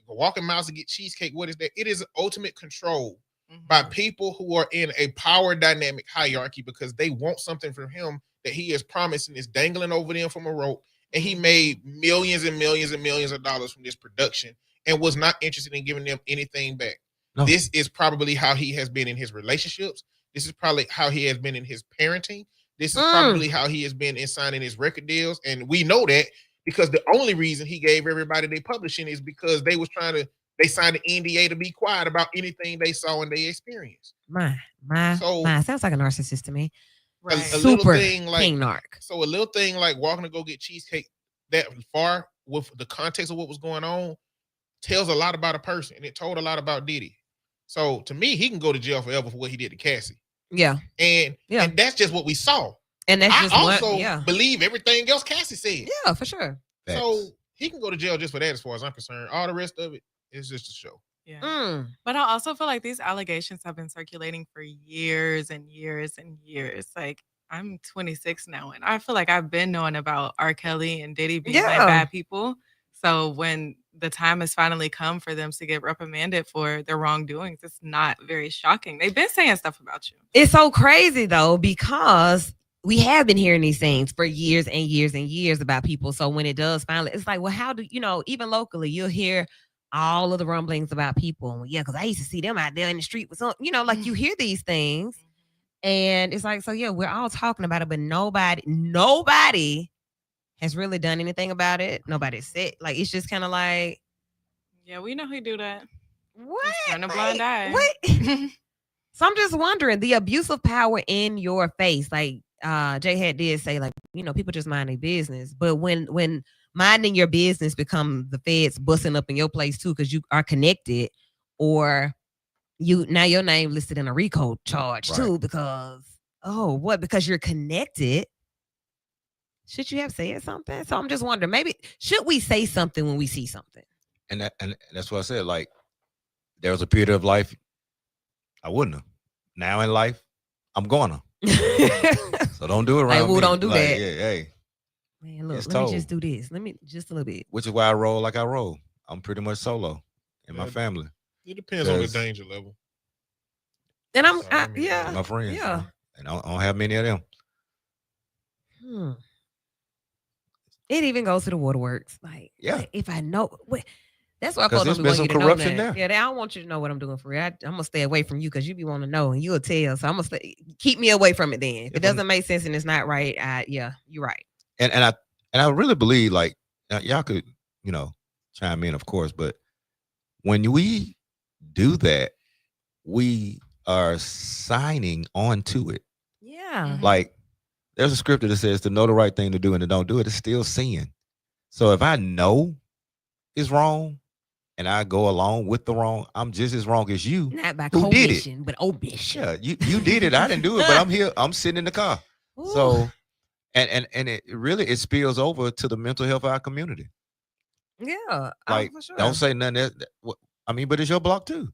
walking miles to get cheesecake, what is that? It is ultimate control Mhm. by people who are in a power dynamic hierarchy because they want something from him that he is promising is dangling over them from a rope, and he made millions and millions and millions of dollars from this production and was not interested in giving them anything back. No. This is probably how he has been in his relationships. This is probably how he has been in his parenting. This is probably how he has been in signing his record deals. And we know that because the only reason he gave everybody they publishing is because they signed an NDA to be quiet about anything they saw and they experienced. My, sounds like a narcissist to me. Right. A Super little thing like king narc. So a little thing like walking to go get cheesecake that far with the context of what was going on tells a lot about a person, and it told a lot about Diddy. So to me, he can go to jail forever for what he did to Cassie. Yeah. And that's just what we saw. And that's just I also believe everything else Cassie said. Yeah, for sure. So he can go to jail just for that, as far as I'm concerned. All the rest of it is just a show. Yeah. But I also feel like these allegations have been circulating for years and years and years. Like, I'm 26 now, and I feel like I've been knowing about R. Kelly and Diddy being like bad people. So when the time has finally come for them to get reprimanded for their wrongdoings, it's not very shocking. They've been saying stuff about you. It's so crazy though, because we have been hearing these things for years and years and years about people. So when it does finally, it's like, well, how do even locally, you'll hear all of the rumblings about people. Yeah, because I used to see them out there in the street with some, like you hear these things, and it's like, so yeah, we're all talking about it, but nobody has really done anything about it. Nobody said, like, it's just kind of like, yeah, we know who do that. What? Turn a blind eye. What? So I'm just wondering, the abuse of power in your face, like J-Hat did say, like, people just mind their business. But when minding your business become the feds busting up in your place too, because you are connected, or now your name listed in a RICO charge too, because because you're connected. Should you have said something? So I'm just wondering, maybe should we say something when we see something? And that's what I said. Like, there was a period of life I wouldn't have. Now in life, I'm gonna. So don't do it around me. Don't do that. Yeah, hey. Man, look, let me just do this. Let me just a little bit. Which is why I roll like I roll. I'm pretty much solo in my family. It depends on the danger level. And my friends. Yeah. And I don't have many of them. It even goes to the waterworks. Like, if I know, that's why I there's been some corruption there. Yeah, I don't want you to know what I'm doing for real. I'm gonna stay away from you because you be wanting to know and you'll tell. So I'm gonna keep me away from it. Then if it doesn't make sense and it's not right, you're right. And I really believe, like, y'all could chime in, of course, but when we do that, we are signing on to it. Yeah. Like, there's a scripture that says to know the right thing to do and to don't do it is still sin. So if I know it's wrong and I go along with the wrong, I'm just as wrong as you. Not by commission, but omission. Yeah, you did it. I didn't do it, but I'm here. I'm sitting in the car. Ooh. So, and it really, it spills over to the mental health of our community. Yeah, like, for sure. Don't say nothing. But it's your block too.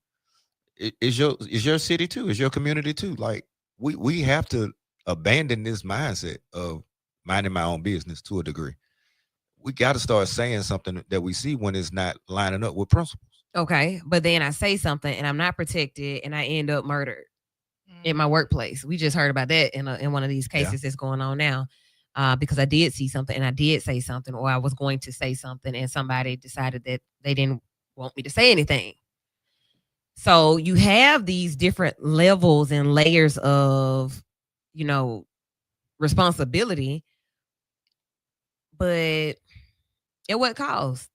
It's your city too. It's your community too. Like, we have to abandon this mindset of minding my own business to a degree. We got to start saying something that we see when it's not lining up with principles. Okay, but then I say something and I'm not protected and I end up murdered in my workplace. We just heard about that in one of these cases that's going on now, because I did see something and I did say something, or I was going to say something and somebody decided that they didn't want me to say anything. So you have these different levels and layers of, responsibility, but at what cost?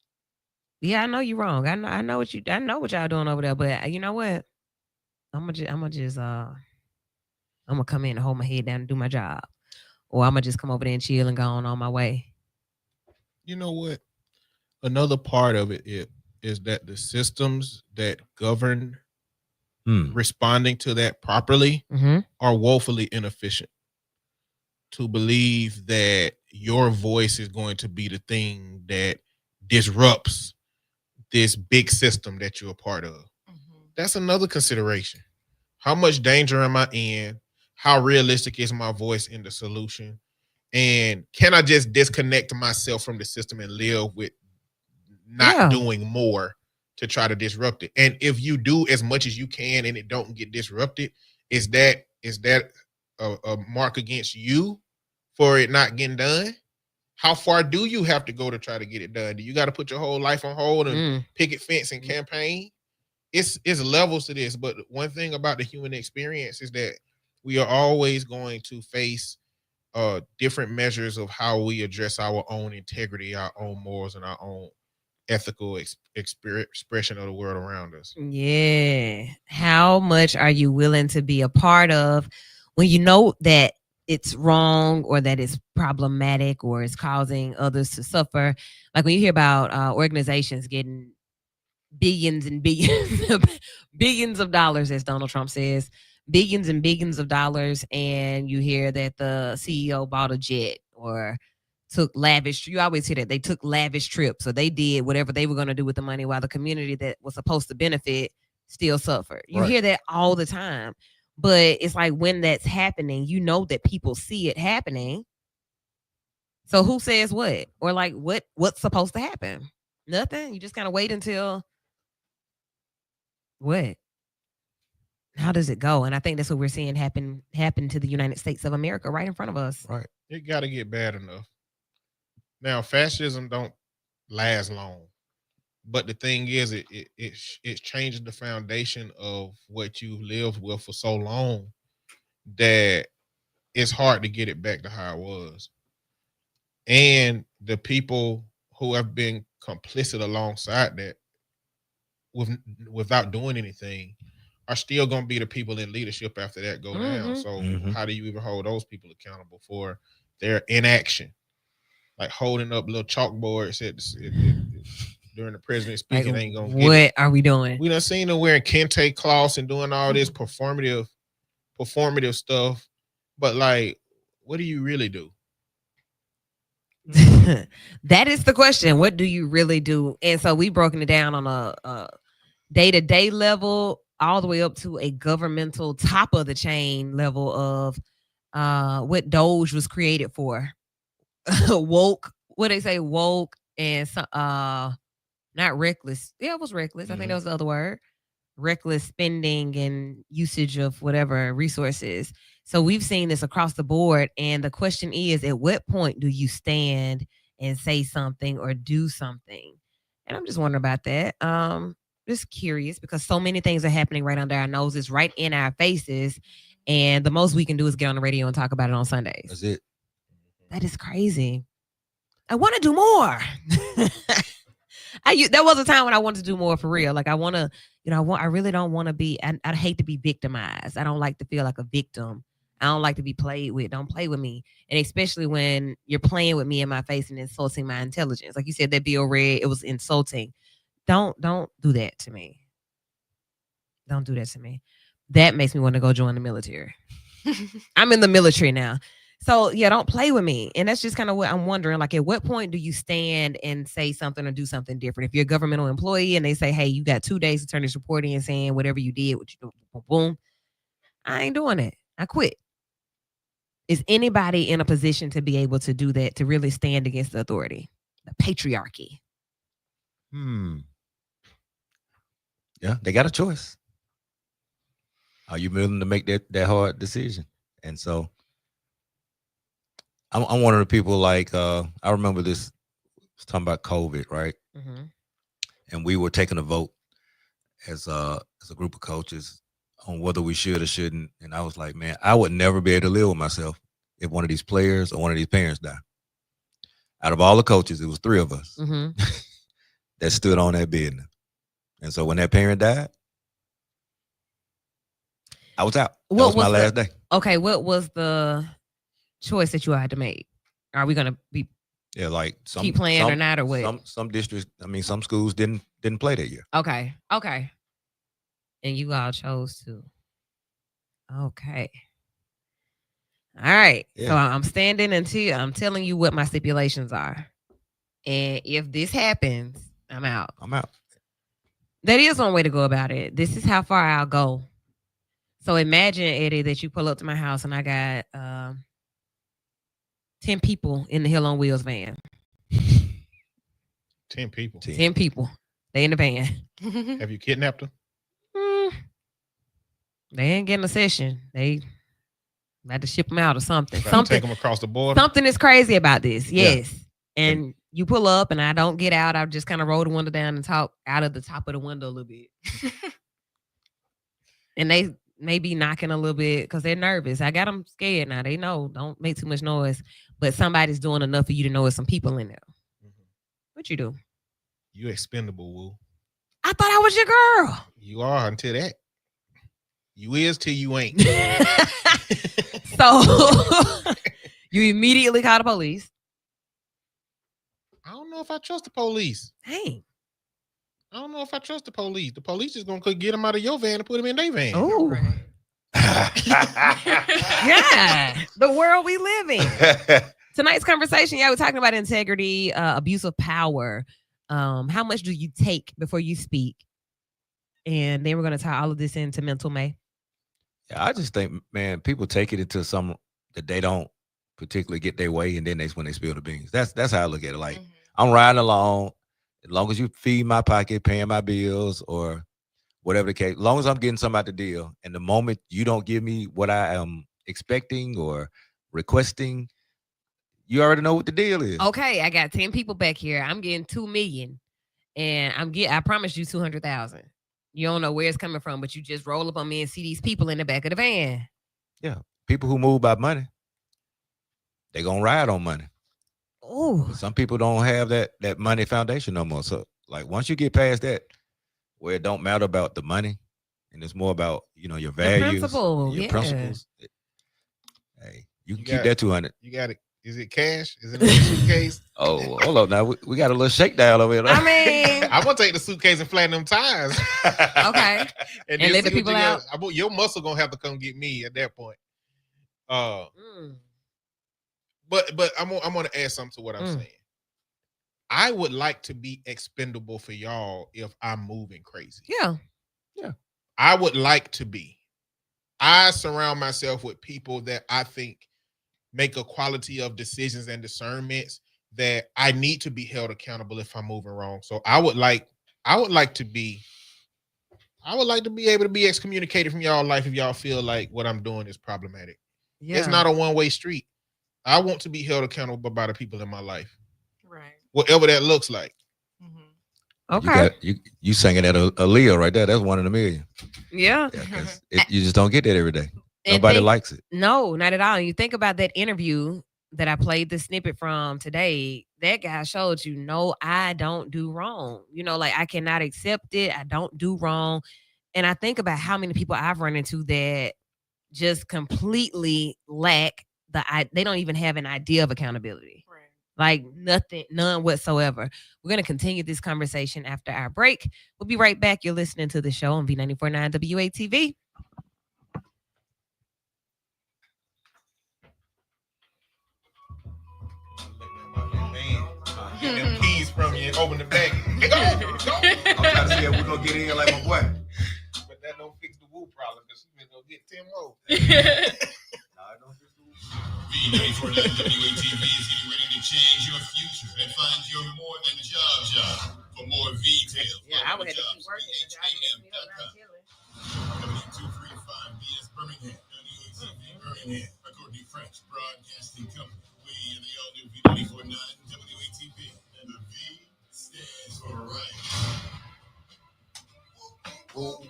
Yeah, I know you're wrong. I know what y'all doing over there, but you know what? I'm gonna come in and hold my head down and do my job, or I'm gonna just come over there and chill and go on my way. You know what? Another part of it is that the systems that govern responding to that properly are woefully inefficient. To believe that your voice is going to be the thing that disrupts this big system that you're a part of. That's another consideration. How much danger am I in? How realistic is my voice in the solution? And can I just disconnect myself from the system and live with not doing more to try to disrupt it? And if you do as much as you can and it don't get disrupted, is that a mark against you for it not getting done? How far do you have to go to try to get it done? Do you got to put your whole life on hold and picket fence and campaign? It's levels to this, but one thing about the human experience is that we are always going to face different measures of how we address our own integrity, our own morals, and our own ethical expression of the world around us. Yeah. How much are you willing to be a part of when you know that it's wrong or that it's problematic or it's causing others to suffer? Like when you hear about organizations getting billions and billions billions of dollars, as Donald Trump says, billions and billions of dollars, and you hear that the CEO bought a jet or took lavish, you always hear that they took lavish trips, or they did whatever they were going to do with the money while the community that was supposed to benefit still suffered. You Right. hear that all the time. But it's like when that's happening, you know that people see it happening. So who says what? Or like what's supposed to happen? Nothing. You just kind of wait until what? How does it go? And I think that's what we're seeing happen to the United States of America right in front of us. Right. It got to get bad enough. Now, fascism don't last long, but the thing is, it changes the foundation of what you lived with for so long that it's hard to get it back to how it was. And the people who have been complicit alongside that, without doing anything, are still going to be the people in leadership after that go down. So how do you even hold those people accountable for their inaction? Like holding up little chalkboards during the president's speech, Like, ain't gonna get what it. are we doing? We done seen them wearing kente cloths and doing all this performative stuff, but like, what do you really do? That is the question. What do you really do? And so we broken it down on a day-to-day level, all the way up to a governmental top of the chain level of what Doge was created for. Woke, what they say, woke and not reckless. Yeah, it was reckless. I think that was the other word. Reckless spending and usage of whatever resources. So we've seen this across the board. And the question is, at what point do you stand and say something or do something? And I'm just wondering about that. Just curious, because so many things are happening right under our noses, right in our faces. And the most we can do is get on the radio and talk about it on Sundays. That's it. That is crazy. I want to do more. There was a time when I wanted to do more for real. Like I want to, I really don't want to be, I'd hate to be victimized. I don't like to feel like a victim. I don't like to be played with. Don't play with me. And especially when you're playing with me in my face and insulting my intelligence. Like you said, that bill read, it was insulting. Don't do that to me. Don't do that to me. That makes me want to go join the military. I'm in the military now. So yeah, don't play with me. And that's just kind of what I'm wondering. Like, at what point do you stand and say something or do something different? If you're a governmental employee and they say, hey, you got 2 days to turn this report in saying whatever you did, what you do, boom, I ain't doing it. I quit. Is anybody in a position to be able to do that, to really stand against the authority, the patriarchy? Yeah, they got a choice. Are you willing to make that hard decision? And so I'm one of the people, like, I remember this, talking about COVID, right? Mm-hmm. And we were taking a vote as a group of coaches on whether we should or shouldn't. And I was like, man, I would never be able to live with myself if one of these players or one of these parents die. Out of all the coaches, it was 3 of us that stood on that business. And so when that parent died, I was out. That was my last day. Okay, what was the choice that you had to make? Are we gonna be like keep playing or not, or what? Some districts, some schools didn't play that year. Okay. And you all chose to. Okay. All right. Yeah. So I'm standing until I'm telling you what my stipulations are. And if this happens, I'm out. That is one way to go about it. This is how far I'll go. So imagine, Eddie, that you pull up to my house and I got 10 people in the Hill on Wheels van. 10 people. 10 people. They in the van. Have you kidnapped them? They ain't getting a session. They About to ship them out or something. Trying to take them across the border. Something is crazy about this. Yeah. Yes. And you pull up and I don't get out. I just kind of roll the window down and talk out of the top of the window a little bit. And they may be knocking a little bit because they're nervous. I got them scared now. They know don't make too much noise. But somebody's doing enough for you to know there's some people in there. What you do? You expendable, Woo. I thought I was your girl. You are until that. You is till you ain't. So you immediately call the police. I don't know if I trust the police. Dang. I don't know if I trust the police. The police is gonna get them out of your van and put them in their van. Oh. Yeah. The world we live in. Tonight's conversation, yeah, we're talking about integrity, abuse of power. How much do you take before you speak? And then we're going to tie all of this into Mental May. Yeah, I just think, man, people take it into some that they don't particularly get their way, and then that's when they spill the beans. That's how I look at it. Like, I'm riding along, as long as you feed my pocket, paying my bills, or whatever the case, as long as I'm getting something out the deal, and the moment you don't give me what I am expecting or requesting, you already know what the deal is. Okay, I got 10 people back here. I'm getting $2 million, and I promised you 200,000. You don't know where it's coming from, but you just roll up on me and see these people in the back of the van. Yeah, people who move by money, they gonna ride on money. Oh, Some people don't have that money foundation no more. So, like, once you get past that, where it don't matter about the money, and it's more about your values, your principles. Hey, you can keep that 200. You got it. Is it cash? Is it in the suitcase? Oh, hold on. Now we got a little shakedown over here. I mean, I'm gonna take the suitcase and flatten them tires. Okay. And let the people out. Your muscle gonna have to come get me at that point. But I'm gonna add something to what I'm saying. I would like to be expendable for y'all if I'm moving crazy. Yeah. I would like to be. I surround myself with people that I think make a quality of decisions and discernments that I need to be held accountable if I'm moving wrong. So I would like to be able to be excommunicated from y'all life if y'all feel like what I'm doing is problematic. Yeah. It's not a one-way street. I want to be held accountable by the people in my life. Right. Whatever that looks like. Okay. You singing at Aaliyah right there. That's one in a million. Yeah. You just don't get that every day. Nobody likes it. No, not at all. And you think about that interview that I played the snippet from today. That guy showed you, no, I don't do wrong. Like I cannot accept it. I don't do wrong. And I think about how many people I've run into that just completely lack they don't even have an idea of accountability. Right. Like nothing, none whatsoever. We're going to continue this conversation after our break. We'll be right back. You're listening to the show on V94.9 WATV. Get them keys from you and open the bag. Go. I'm trying to see if we're gonna get in like my boy. But that don't fix the Woo problem because she's gonna get 10 more. V94.9 WATV is getting ready to change your future and find your more than job. For more details, I would have to keep working. W235BS Birmingham, WATV Birmingham, a Courtney French Broadcasting Company. We in the all-new V94.9 WATV, and the V stands for right. Whoa.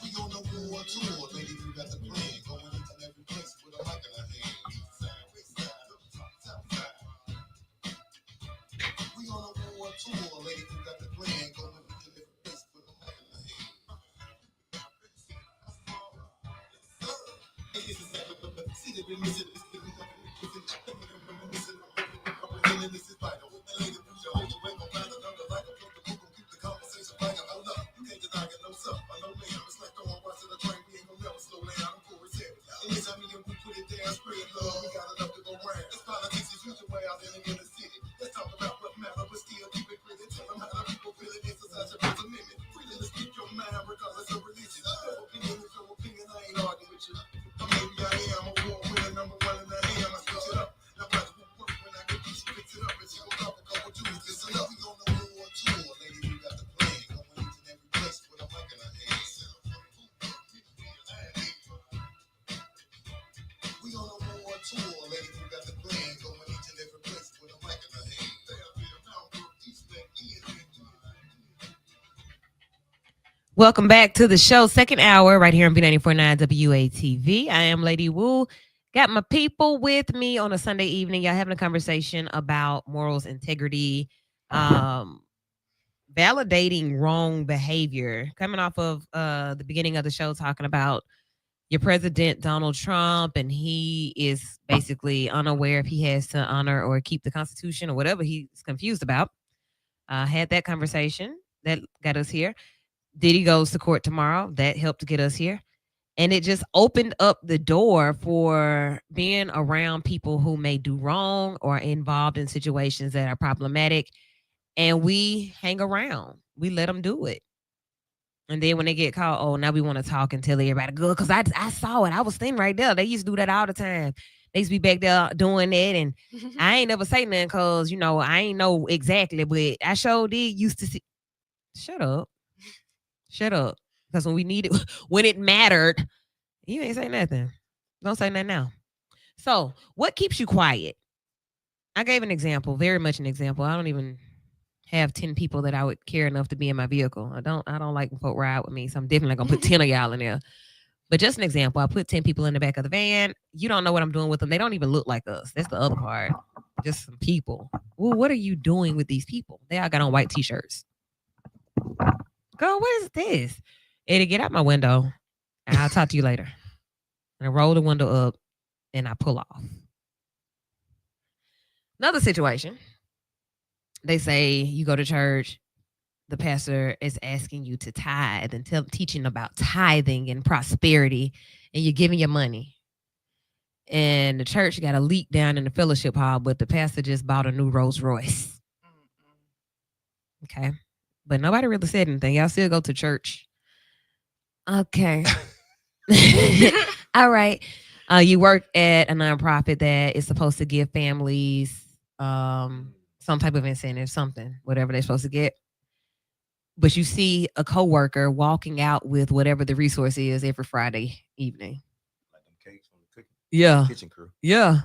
We on the war tour, ladies, we got the plan. Going into every place with a mic in our hand. We on a war tour, ladies, we got the plan. Going into every place with a mic in our hand. This is vital. Ladies, put your hold away, gon' find another like a plug the book, gon' keep the conversation right. Hold up, you can't deny it, no sir, I know ma'am. It's like throwing rocks in the train, we ain't gon' never slow down. I'm for it, anytime we put it down, spread love, we got enough to go round. This politics is usually way out in the inner city. Let's talk about what matter, but still keep it pretty. Tell them how the people feel it is such a First Amendment. Freedom to speak your mind, regardless of religion. Your opinion is your opinion, I ain't arguing with you. Or maybe I am a war winner, number one. Welcome back to the show, second hour, right here on B94.9 WATV. I am Lady Wu. Got my people with me on a Sunday evening. Y'all having a conversation about morals, integrity, validating wrong behavior. Coming off of the beginning of the show, talking about your president, Donald Trump, and he is basically unaware if he has to honor or keep the Constitution or whatever he's confused about. Had that conversation that got us here. Diddy goes to court tomorrow. That helped to get us here. And it just opened up the door for being around people who may do wrong or involved in situations that are problematic. And we hang around. We let them do it. And then when they get caught, oh, now we want to talk and tell everybody good. Because I saw it. I was standing right there. They used to do that all the time. They used to be back there doing that. And I ain't never say nothing because, I ain't know exactly. But I sure did used to see. Shut up. Shut up. Because when it mattered, you ain't say nothing. Don't say nothing now. So, what keeps you quiet? I gave an example, very much an example. I don't even have 10 people that I would care enough to be in my vehicle. I don't like when folk ride with me, so I'm definitely not gonna put 10 of y'all in there. But just an example, I put 10 people in the back of the van. You don't know what I'm doing with them. They don't even look like us. That's the other part. Just some people. Well, what are you doing with these people? They all got on white t-shirts. Girl, what is this? Eddie, get out my window. And I'll talk to you later. And I roll the window up and I pull off. Another situation. They say you go to church, the pastor is asking you to tithe and teaching about tithing and prosperity, and you're giving your money. And the church got a leak down in the fellowship hall, but the pastor just bought a new Rolls Royce. Okay. But nobody really said anything. Y'all still go to church. Okay. All right. You work at a nonprofit that is supposed to give families some type of incentive, something, whatever they're supposed to get. But you see a coworker walking out with whatever the resource is every Friday evening. Like them cakes from the kitchen crew. Yeah.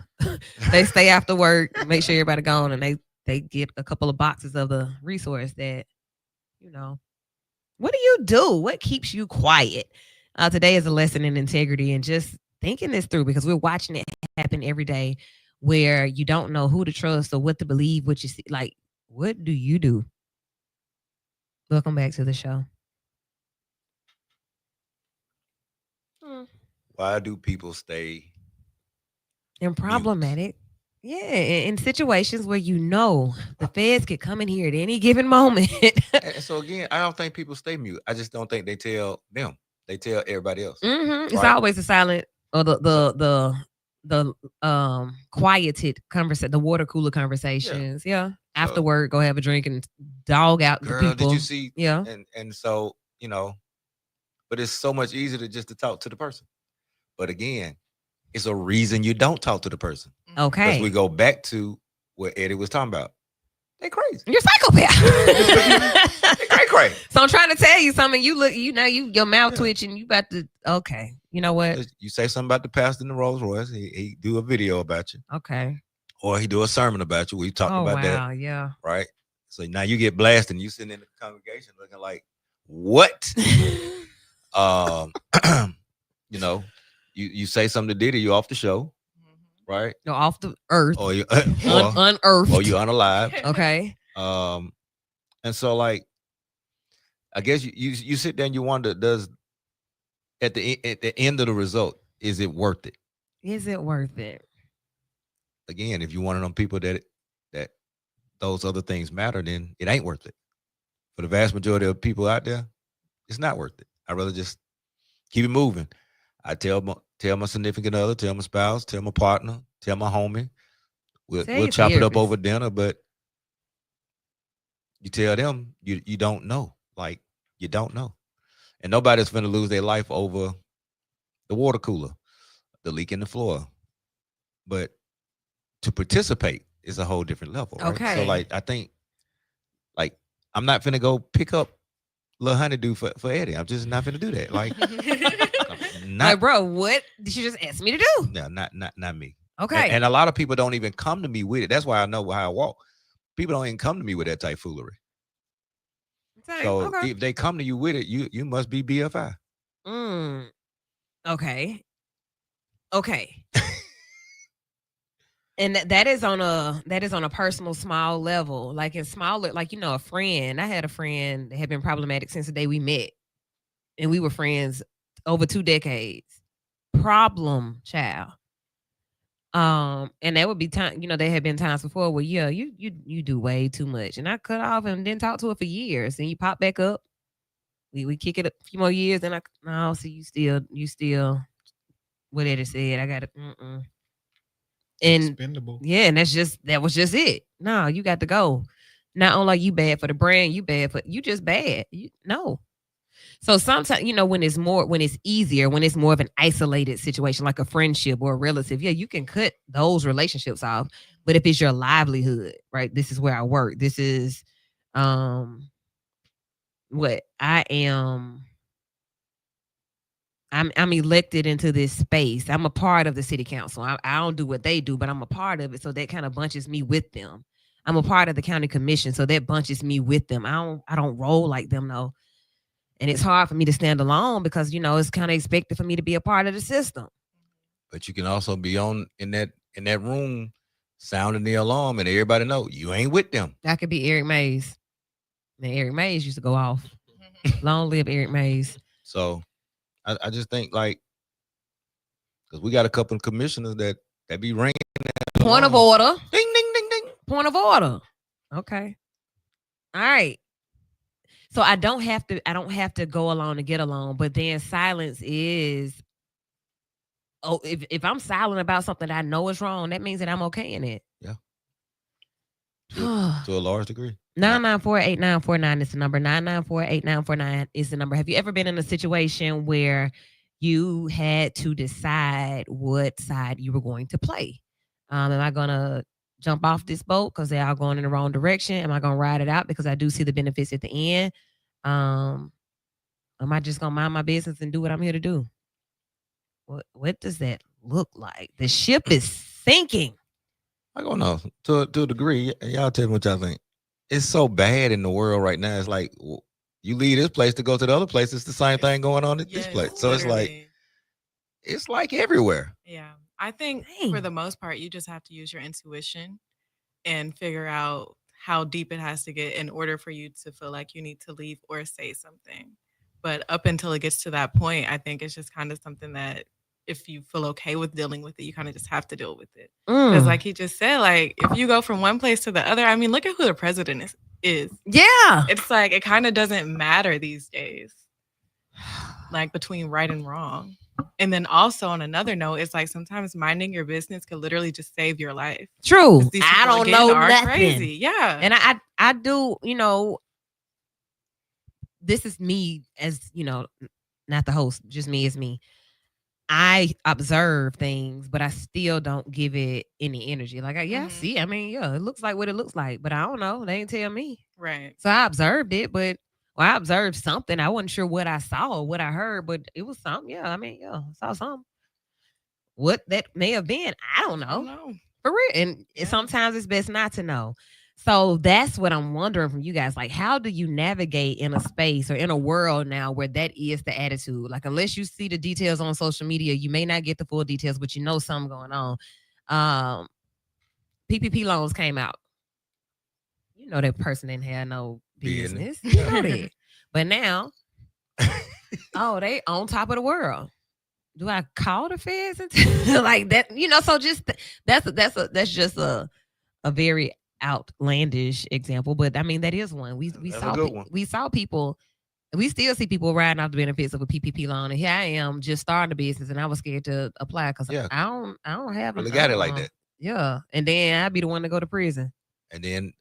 They stay after work, make sure everybody gone, and they get a couple of boxes of the resource that, what do you do? What keeps you quiet? Today is a lesson in integrity and just thinking this through, because we're watching it happen every day where you don't know who to trust or what to believe, what you see. Like, what do you do? Welcome back to the show. Why do people stay And problematic? Yeah, in situations where the feds could come in here at any given moment. And so again, I don't think people stay mute. I just don't think they tell them. They tell everybody else. It's Right. always the silent or the quieted conversation, the water cooler conversations. Yeah. Afterward, go have a drink and dog out the Girl, people. did you see? Yeah. And so, but it's so much easier to just to talk to the person. But again, it's a reason you don't talk to the person. Okay. Because we go back to what Eddie was talking about. They crazy. You're a psychopath. They crazy. So I'm trying to tell you something. You look, your mouth twitching. You about to, okay. You know what? You say something about the pastor in the Rolls Royce, he do a video about you. Okay. Or he do a sermon about you. We talked Oh, about wow. that. Yeah. Right? So now you get blasted and you sitting in the congregation looking like, what? You say something to Diddy, you off the show, right? No, off the earth. Or you Unearthed. or you unalived. Okay. And so like, I guess you sit there and you wonder, does at the end of the result, is it worth it? Is it worth it? Again, if you're one of them people that those other things matter, then it ain't worth it. For the vast majority of people out there, it's not worth it. I'd rather just keep it moving. I tell my significant other, tell my spouse, tell my partner, tell my homie. We'll chop it up over dinner, but you tell them you don't know. Like, you don't know. And nobody's going to lose their life over the water cooler, the leak in the floor. But to participate is a whole different level. Right? Okay. So like, I think, like, I'm not finna go pick up Lil Honeydew for Eddie. I'm just not finna do that. Like, like, bro, what did you just ask me to do? No, not me. Okay. And a lot of people don't even come to me with it. That's why I know how I walk. People don't even come to me with that type foolery. Same. So Okay. if they come to you with it, you must be BFI. Okay. Okay. And that is on a personal small level. Like in smaller, like a friend. I had a friend that had been problematic since the day we met. And we were friends over 2 decades. Problem child. And there would be time, there had been times before where you do way too much. And I cut off and didn't talk to her for years. And you pop back up. We kick it a few more years, and no, see you still what Eddie said. I got it. And Expendable. yeah, and that was just it. No, you got to go. Not only are you bad for the brand, you bad for you just bad. No. So sometimes, when it's easier, when it's more of an isolated situation, like a friendship or a relative, yeah, you can cut those relationships off. But if it's your livelihood, right? This is where I work. This is what I am. I'm elected into this space. I'm a part of the city council. I don't do what they do, but I'm a part of it. So that kind of bunches me with them. I'm a part of the county commission. So that bunches me with them. I don't roll like them though. And it's hard for me to stand alone because, it's kind of expected for me to be a part of the system. But you can also be in that room sounding the alarm and everybody know you ain't with them. That could be Eric Mays. Man, Eric Mays used to go off. Long live Eric Mays. So I just think because we got a couple of commissioners that be ringing. Point of order. Ding, ding, ding, ding. Point of order. Okay. All right. So I don't have to go along to get along, but then silence is if I'm silent about something that I know is wrong, that means that I'm okay in it. Yeah. To a large degree. 994-8949 is the number. 994-8949 is the number. Have you ever been in a situation where you had to decide what side you were going to play? Am I going to jump off this boat because they're all going in the wrong direction? Am I going to ride it out because I do see the benefits at the end? Am I just going to mind my business and do what I'm here to do? What does that look like? The ship is sinking. I don't know. To a degree, y'all tell me what y'all think. It's so bad in the world right now. It's like you leave this place to go to the other place. It's the same thing going on at this place. So it's like everywhere. Yeah. I think for the most part, you just have to use your intuition and figure out how deep it has to get in order for you to feel like you need to leave or say something. But up until it gets to that point, I think it's just kind of something that if you feel okay with dealing with it, you kind of just have to deal with it. Because like he just said, like if you go from one place to the other, I mean, look at who the president is. Yeah. It's like it kind of doesn't matter these days. Like between right and wrong. And then also on another note, it's like sometimes minding your business could literally just save your life. True. These I people, don't again, know are nothing. crazy. Yeah. And I do, this is me as, not the host, just me as me. I observe things, but I still don't give it any energy. Like, I see. I mean, yeah, it looks like what it looks like, but I don't know. They ain't tell me. Right. So I observed it, but I observed something. I wasn't sure what I saw or what I heard, but it was something. Yeah, I mean, yeah, I saw something. What that may have been, I don't know. For real. And sometimes it's best not to know. So that's what I'm wondering from you guys. Like, how do you navigate in a space or in a world now where that is the attitude? Like, unless you see the details on social media, you may not get the full details, but you know something going on. PPP loans came out. You know that person didn't have no business. You know that. But now, they on top of the world. Do I call the feds and like that? So just that's just a very outlandish example, but I mean that is one. We saw people. We still see people riding off the benefits of a PPP loan, and here I am just starting a business, and I was scared to apply because I don't have. Really got it like that. Yeah, and then I'd be the one to go to prison. And then,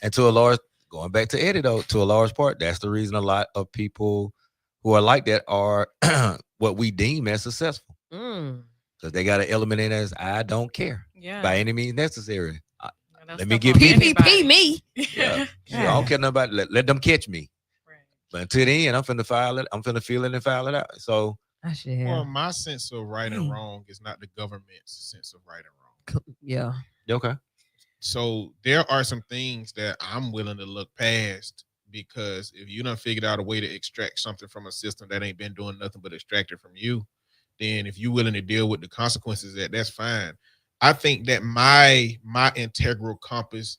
and to a large, going back to Eddie though, to a large part, that's the reason a lot of people who are like that are what we deem as successful. Because they got an element in as I don't care by any means necessary. Let me get PPP me. Yeah. I don't care nothing about it. Let them catch me. Right. But until then, I'm finna file it. I'm finna feel it and file it out. So, well, my sense of right and wrong is not the government's sense of right and wrong. Yeah. Okay. So there are some things that I'm willing to look past because if you done figured out a way to extract something from a system that ain't been doing nothing but extract it from you, then if you're willing to deal with the consequences, that's fine. I think that my integral compass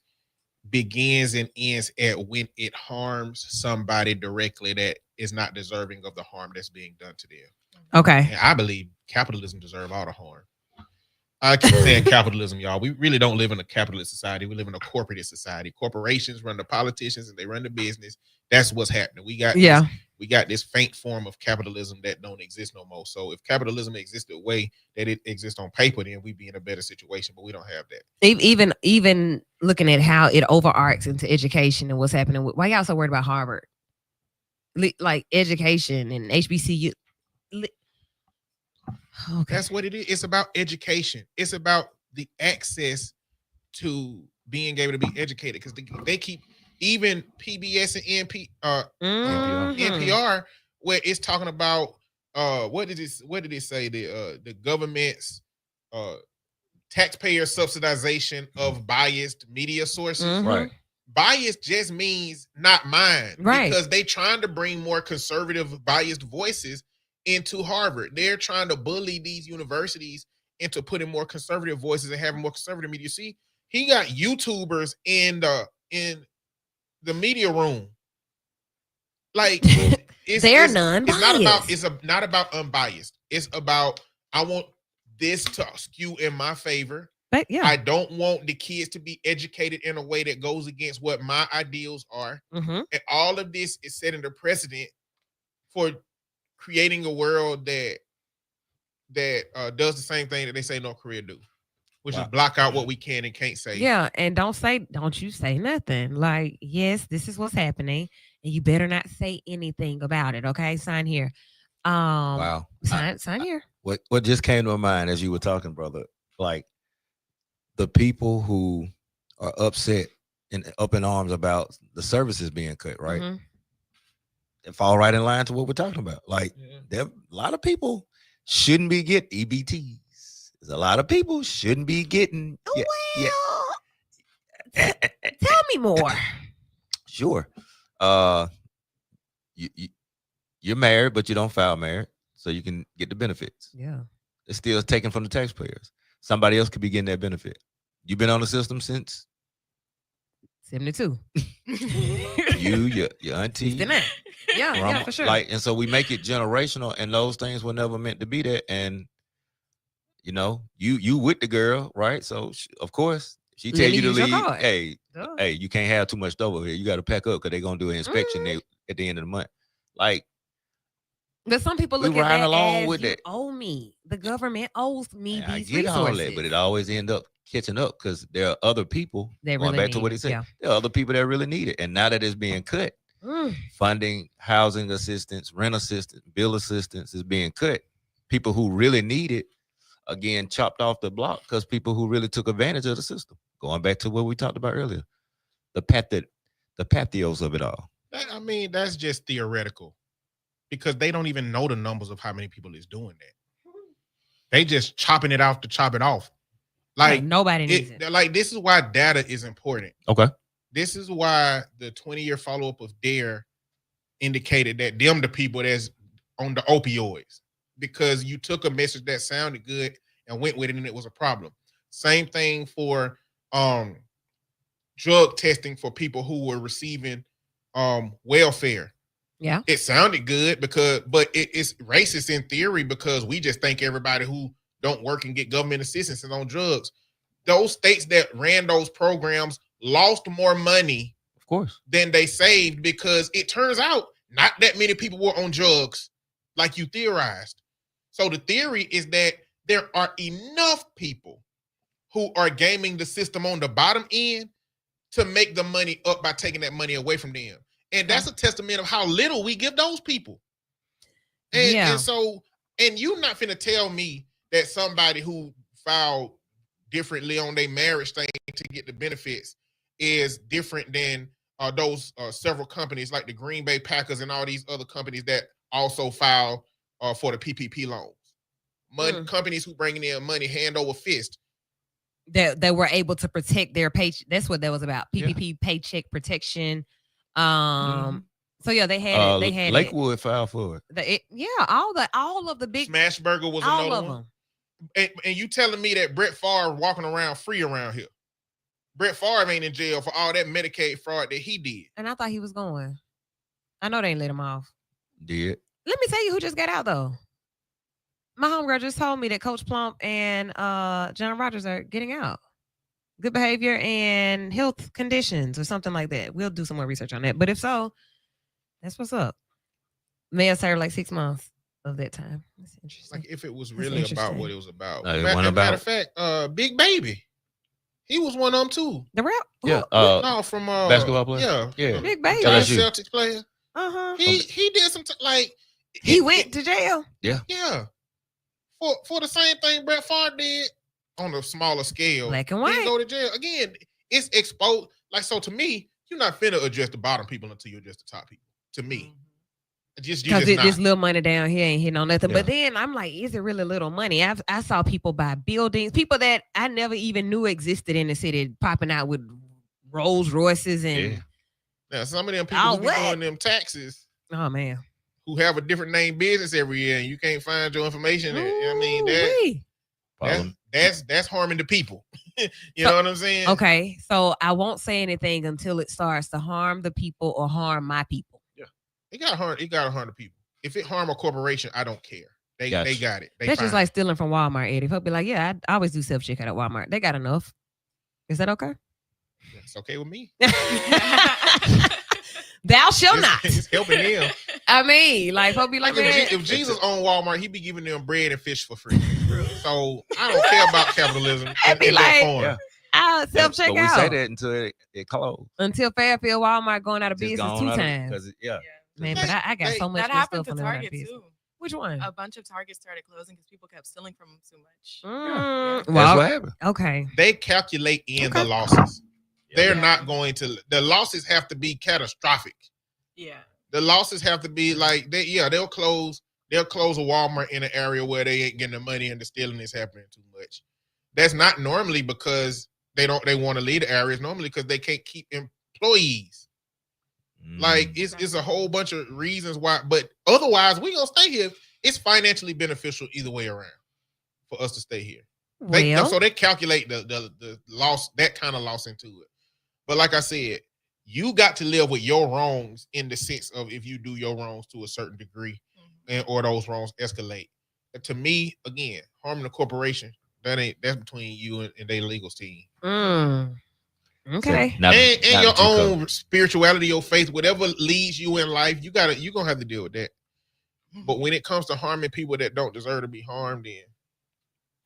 begins and ends at when it harms somebody directly that is not deserving of the harm that's being done to them. Okay. And I believe capitalism deserves all the harm. I keep saying capitalism, y'all. We really don't live in a capitalist society. We live in a corporate society. Corporations run the politicians and they run the business. That's what's happening. We got this faint form of capitalism that don't exist no more. So if capitalism existed the way that it exists on paper, then we'd be in a better situation. But we don't have that. Even looking at how it overarches into education and what's happening with, why y'all so worried about Harvard? Like education and HBCU. Okay. That's what it is. It's about education. It's about the access to being able to be educated, because they keep even PBS and NPR, where it's talking about what did it say, the government's taxpayer subsidization of biased media sources. Right. Biased just means not mine, right? Because they trying to bring more conservative biased voices into Harvard. They're trying to bully these universities into putting more conservative voices and having more conservative media. See, he got YouTubers in the media room. Like they're non-biased. It's not about unbiased. It's about, I want this to skew in my favor. But yeah, I don't want the kids to be educated in a way that goes against what my ideals are. Mm-hmm. And all of this is setting the precedent for creating a world that does the same thing that they say North Korea do, which is block out what we can and can't say. Yeah, and don't you say nothing. Like, yes, this is what's happening, and you better not say anything about it. Okay, sign here. Wow. Sign here. What just came to my mind as you were talking, brother? Like, the people who are upset and up in arms about the services being cut, right? Mm-hmm. It fall right in line to what we're talking about. Like, there a lot of people shouldn't be getting EBTs. There's a lot of people shouldn't be getting. Tell me more. Sure. You're married, but you don't file married, so you can get the benefits. Yeah. It's still taken from the taxpayers. Somebody else could be getting that benefit. You've been on the system since 72. your auntie. Yeah, for sure. Like, and so we make it generational, and those things were never meant to be there. And you know, you with the girl, right? So of course she tell you to leave. Hey, you can't have too much stuff over here. You got to pack up because they're gonna do an inspection at the end of the month. Like, but some people look at that along as with you it. owe me. The government owes me I these get resources. all that, but it always end up catching up because there are other people. They Going really back to what he need it, said, yeah. there are other people that really need it, and now that it's being cut, funding, housing assistance, rent assistance, bill assistance is being cut. People who really need it again chopped off the block because people who really took advantage of the system. Going back to what we talked about earlier, the pathos of it all. I mean, that's just theoretical, because they don't even know the numbers of how many people is doing that. They just chopping it off to chop it off. Like nobody needs it. Like, this is why data is important. Okay. This is why the 20-year follow-up of DARE indicated that them the people that's on the opioids, because you took a message that sounded good and went with it, and it was a problem. Same thing for drug testing for people who were receiving welfare. Yeah, it sounded good but it's racist in theory, because we just think everybody who don't work and get government assistance is on drugs. Those states that ran those programs lost more money, of course, than they saved, because it turns out not that many people were on drugs like you theorized. So the theory is that there are enough people who are gaming the system on the bottom end to make the money up by taking that money away from them. And that's a testament of how little we give those people. And so you're not finna tell me that somebody who filed differently on their marriage thing to get the benefits is different than those several companies like the Green Bay Packers and all these other companies that also file for the PPP loans. Companies who bringing in money hand over fist. That they were able to protect their paycheck. That's what that was about. PPP, paycheck protection So yeah, they had it. They had Lakewood filed for it. All of the big Smash Burger was all another of one. them. And you telling me that Brett Favre walking around free around here? Brett Favre ain't in jail for all that Medicaid fraud that he did. And I thought he was going. I know they ain't let him off. Did. Let me tell you who just got out though. My homegirl just told me that Coach Plump and John Rogers are getting out. Good behavior and health conditions or something like that. We'll do some more research on that. But if so, that's what's up. May have served like 6 months of that time. That's interesting. Like if it was That's really about interesting. what it was about. It Matter wasn't about of fact, Big Baby, he was one of them too. The rap? Yeah. No, from Basketball player? Yeah, Yeah. Big Baby. LSU. Celtics player. Uh-huh. He did some like He went to jail. Yeah. For the same thing Brett Favre did on a smaller scale. Black and He white. go to jail. Again, it's exposed. Like, so to me, you're not finna address the bottom people until you address the top people. To me. You Because just this not. little money down here ain't hitting on nothing. Yeah. But then I'm like, is it really little money? I saw people buy buildings, people that I never even knew existed in the city popping out with Rolls Royces and Yeah. Now, some of them people Oh, who be what? doing them taxes oh man. who have a different name business every year and you can't find your information. I mean, Ooh-wee. that's harming the people. You So- know what I'm saying? Okay, so I won't say anything until it starts to harm the people or harm my people. It gotta harm the people. If it harm a corporation, I don't care. They Gotcha. got it. They That's just fine. like stealing from Walmart, Eddie. Folk be like, yeah, I always do self checkout at Walmart. They got enough. Is that okay? It's okay with me. Thou shall not. It's helping them. I mean, like, folk be like, Like man, if Jesus owned Walmart, he'd be giving them bread and fish for free. So I don't care about capitalism. I'd be in that like, form. Yeah. I'll self But we say checkout that until it closed. until Fairfield Walmart going out of Just business gone 2 out of- times. 'cause yeah. Man, but I got so much That good happened stuff to when they went out of Target business. too. Which one? A bunch of Targets started closing because people kept stealing from them too much. Mm, That's well, what happened. okay. They calculate in Okay. the losses. They're Yeah. not going to. The losses have to be catastrophic. Yeah. The losses have to be like they'll close a Walmart in an area where they ain't getting the money and the stealing is happening too much. That's not normally because they want to leave the areas, normally because they can't keep employees. Like it's a whole bunch of reasons why, but otherwise we gonna stay here. It's financially beneficial either way around for us to stay here. So they calculate the loss, that kind of loss into it. But like I said, you got to live with your wrongs in the sense of if you do your wrongs to a certain degree or those wrongs escalate. And to me, again, harming the corporation, that's between you and their legal team. Okay. And your own spirituality, your faith, whatever leads you in life, you're gonna have to deal with that. But when it comes to harming people that don't deserve to be harmed, then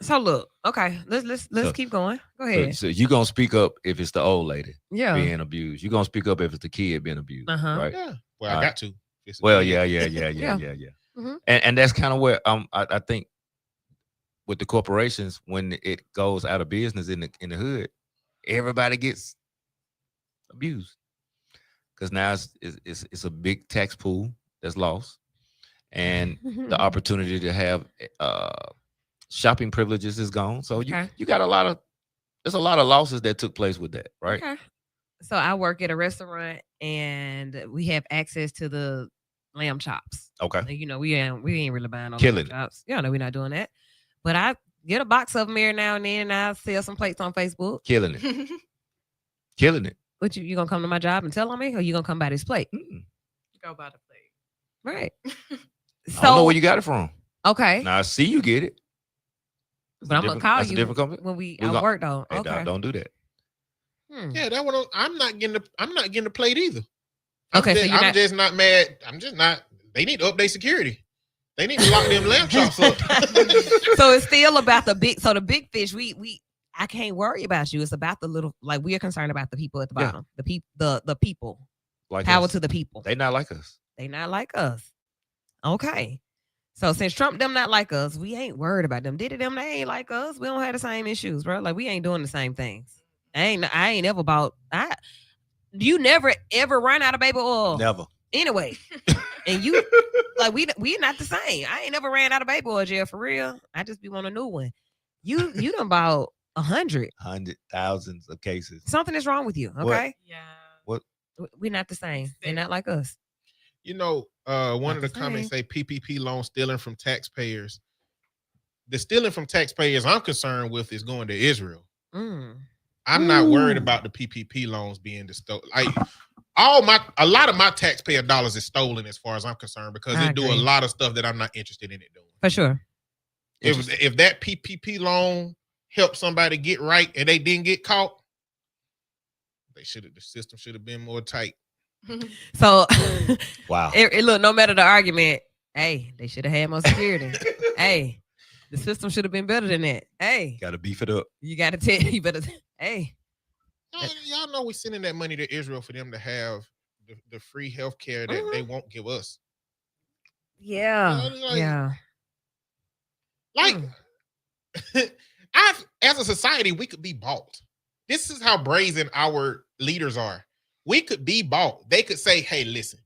So look, okay, let's keep going. Go ahead. So you're gonna speak up if it's the old lady Yeah. being abused. You're gonna speak up if it's the kid being abused. Uh-huh. Right? yeah. Well, All I right. got to. Well, yeah. Mhm. And that's kind of where I think with the corporations, when it goes out of business in the hood, everybody gets abused because now it's a big tax pool that's lost, and the opportunity to have shopping privileges is gone. So Okay. you got there's a lot of losses that took place with that, right? Okay. So I work at a restaurant and we have access to the lamb chops. Okay. You know, we ain't really buying no Killing lamb chops. Yeah, no, we're not doing that. But I get a box of them every now and then and I sell some plates on Facebook. Killing it. Killing it. What you gonna come to my job and tell on me or you gonna come buy this plate? Mm-mm. Go by the plate. Right. I don't know where you got it from. Okay. Now I see you get it. But I'm gonna call That's a you different company. when we We at gon- work though. Hey, Okay. dog, don't do that. Yeah, that one. I'm not getting the plate either. Okay, so I'm just not mad. I'm just not. They need to update security. They need to lock them lamb chops up. So it's still about the big fish. I can't worry about you. It's about the little, like we are concerned about the people at the Yeah. bottom. The people. Like Power us. to the people. They not like us. They not like us. Okay. So since Trump them not like us, we ain't worried about them. Diddy them, they ain't like us. We don't have the same issues, bro. Like we ain't doing the same things. I ain't ever bought. You never ever run out of baby oil. Never. Anyway, and you like we not the same. I ain't never ran out of baby oil, jail for real. I just be want a new one. You done bought 100. Thousands of cases. Something is wrong with you. Okay. Yeah. We're not the same. They're Same. not like us. You know, one Not of the the comments say PPP loan stealing from taxpayers. The stealing from taxpayers I'm concerned with is going to Israel. Mm. I'm not worried about the PPP loans being stolen. Like a lot of my taxpayer dollars is stolen as far as I'm concerned because I they do a agree. lot of stuff that I'm not interested in it doing. For sure. If that PPP loan helped somebody get right and they didn't get caught, the system should have been more tight. So Wow. look, no matter the argument, hey, they should have had more security. Hey, the system should have been better than that. Hey, Got to beef it up. you got to tell you better. Hey, Y'all know we're sending that money to Israel for them to have the free health care that they won't give us. yeah, Like- yeah. Like, as a society, we could be bought. This is how brazen our leaders are. We could be bought. They could say, hey, listen,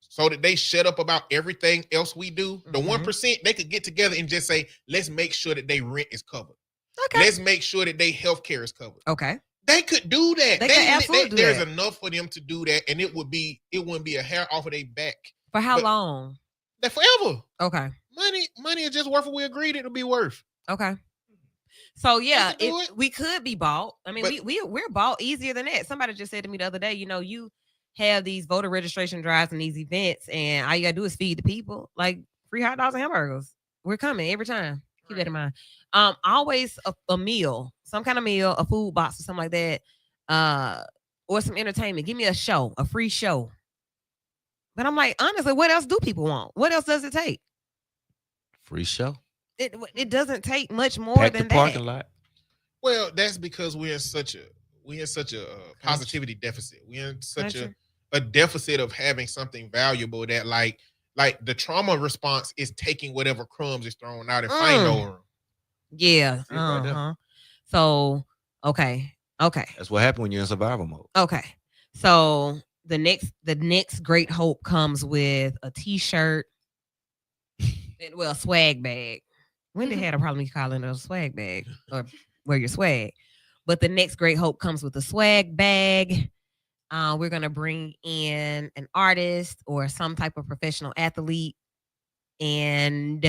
so that they shut up about everything else we do. The 1%, they could get together and just say, let's make sure that their rent is covered. Okay. Let's make sure that their health care is covered. Okay. They could do that. They could absolutely do there's that. enough for them to do that, and it wouldn't be a hair off of their back. For how But- long? That forever. Okay. Money is just worth what we agreed it'll be worth. Okay. So yeah, Let's do it. we could be bought. I mean, But- we're bought easier than that. Somebody just said to me the other day, you have these voter registration drives and these events, and all you gotta do is feed the people like free hot dogs and hamburgers. We're coming every time. Keep that in mind. Always a meal, some kind of meal, a food box or something like that, or some entertainment. Give me a show, a free show. But I'm like, honestly, what else do people want? What else does it take? Free show. It doesn't take much more Pack the than parking that. lot. Well, that's because we're in such a positivity deficit. We're in such a deficit of having something valuable that like the trauma response is taking whatever crumbs is thrown out and fighting over them. Yeah. See it right there. Uh-huh. So okay. That's what happened when you're in survival mode. Okay. So the next great hope comes with a t-shirt and a swag bag. When they had a problem, you calling it a swag bag or wear your swag. But the next great hope comes with a swag bag. We're gonna bring in an artist or some type of professional athlete, and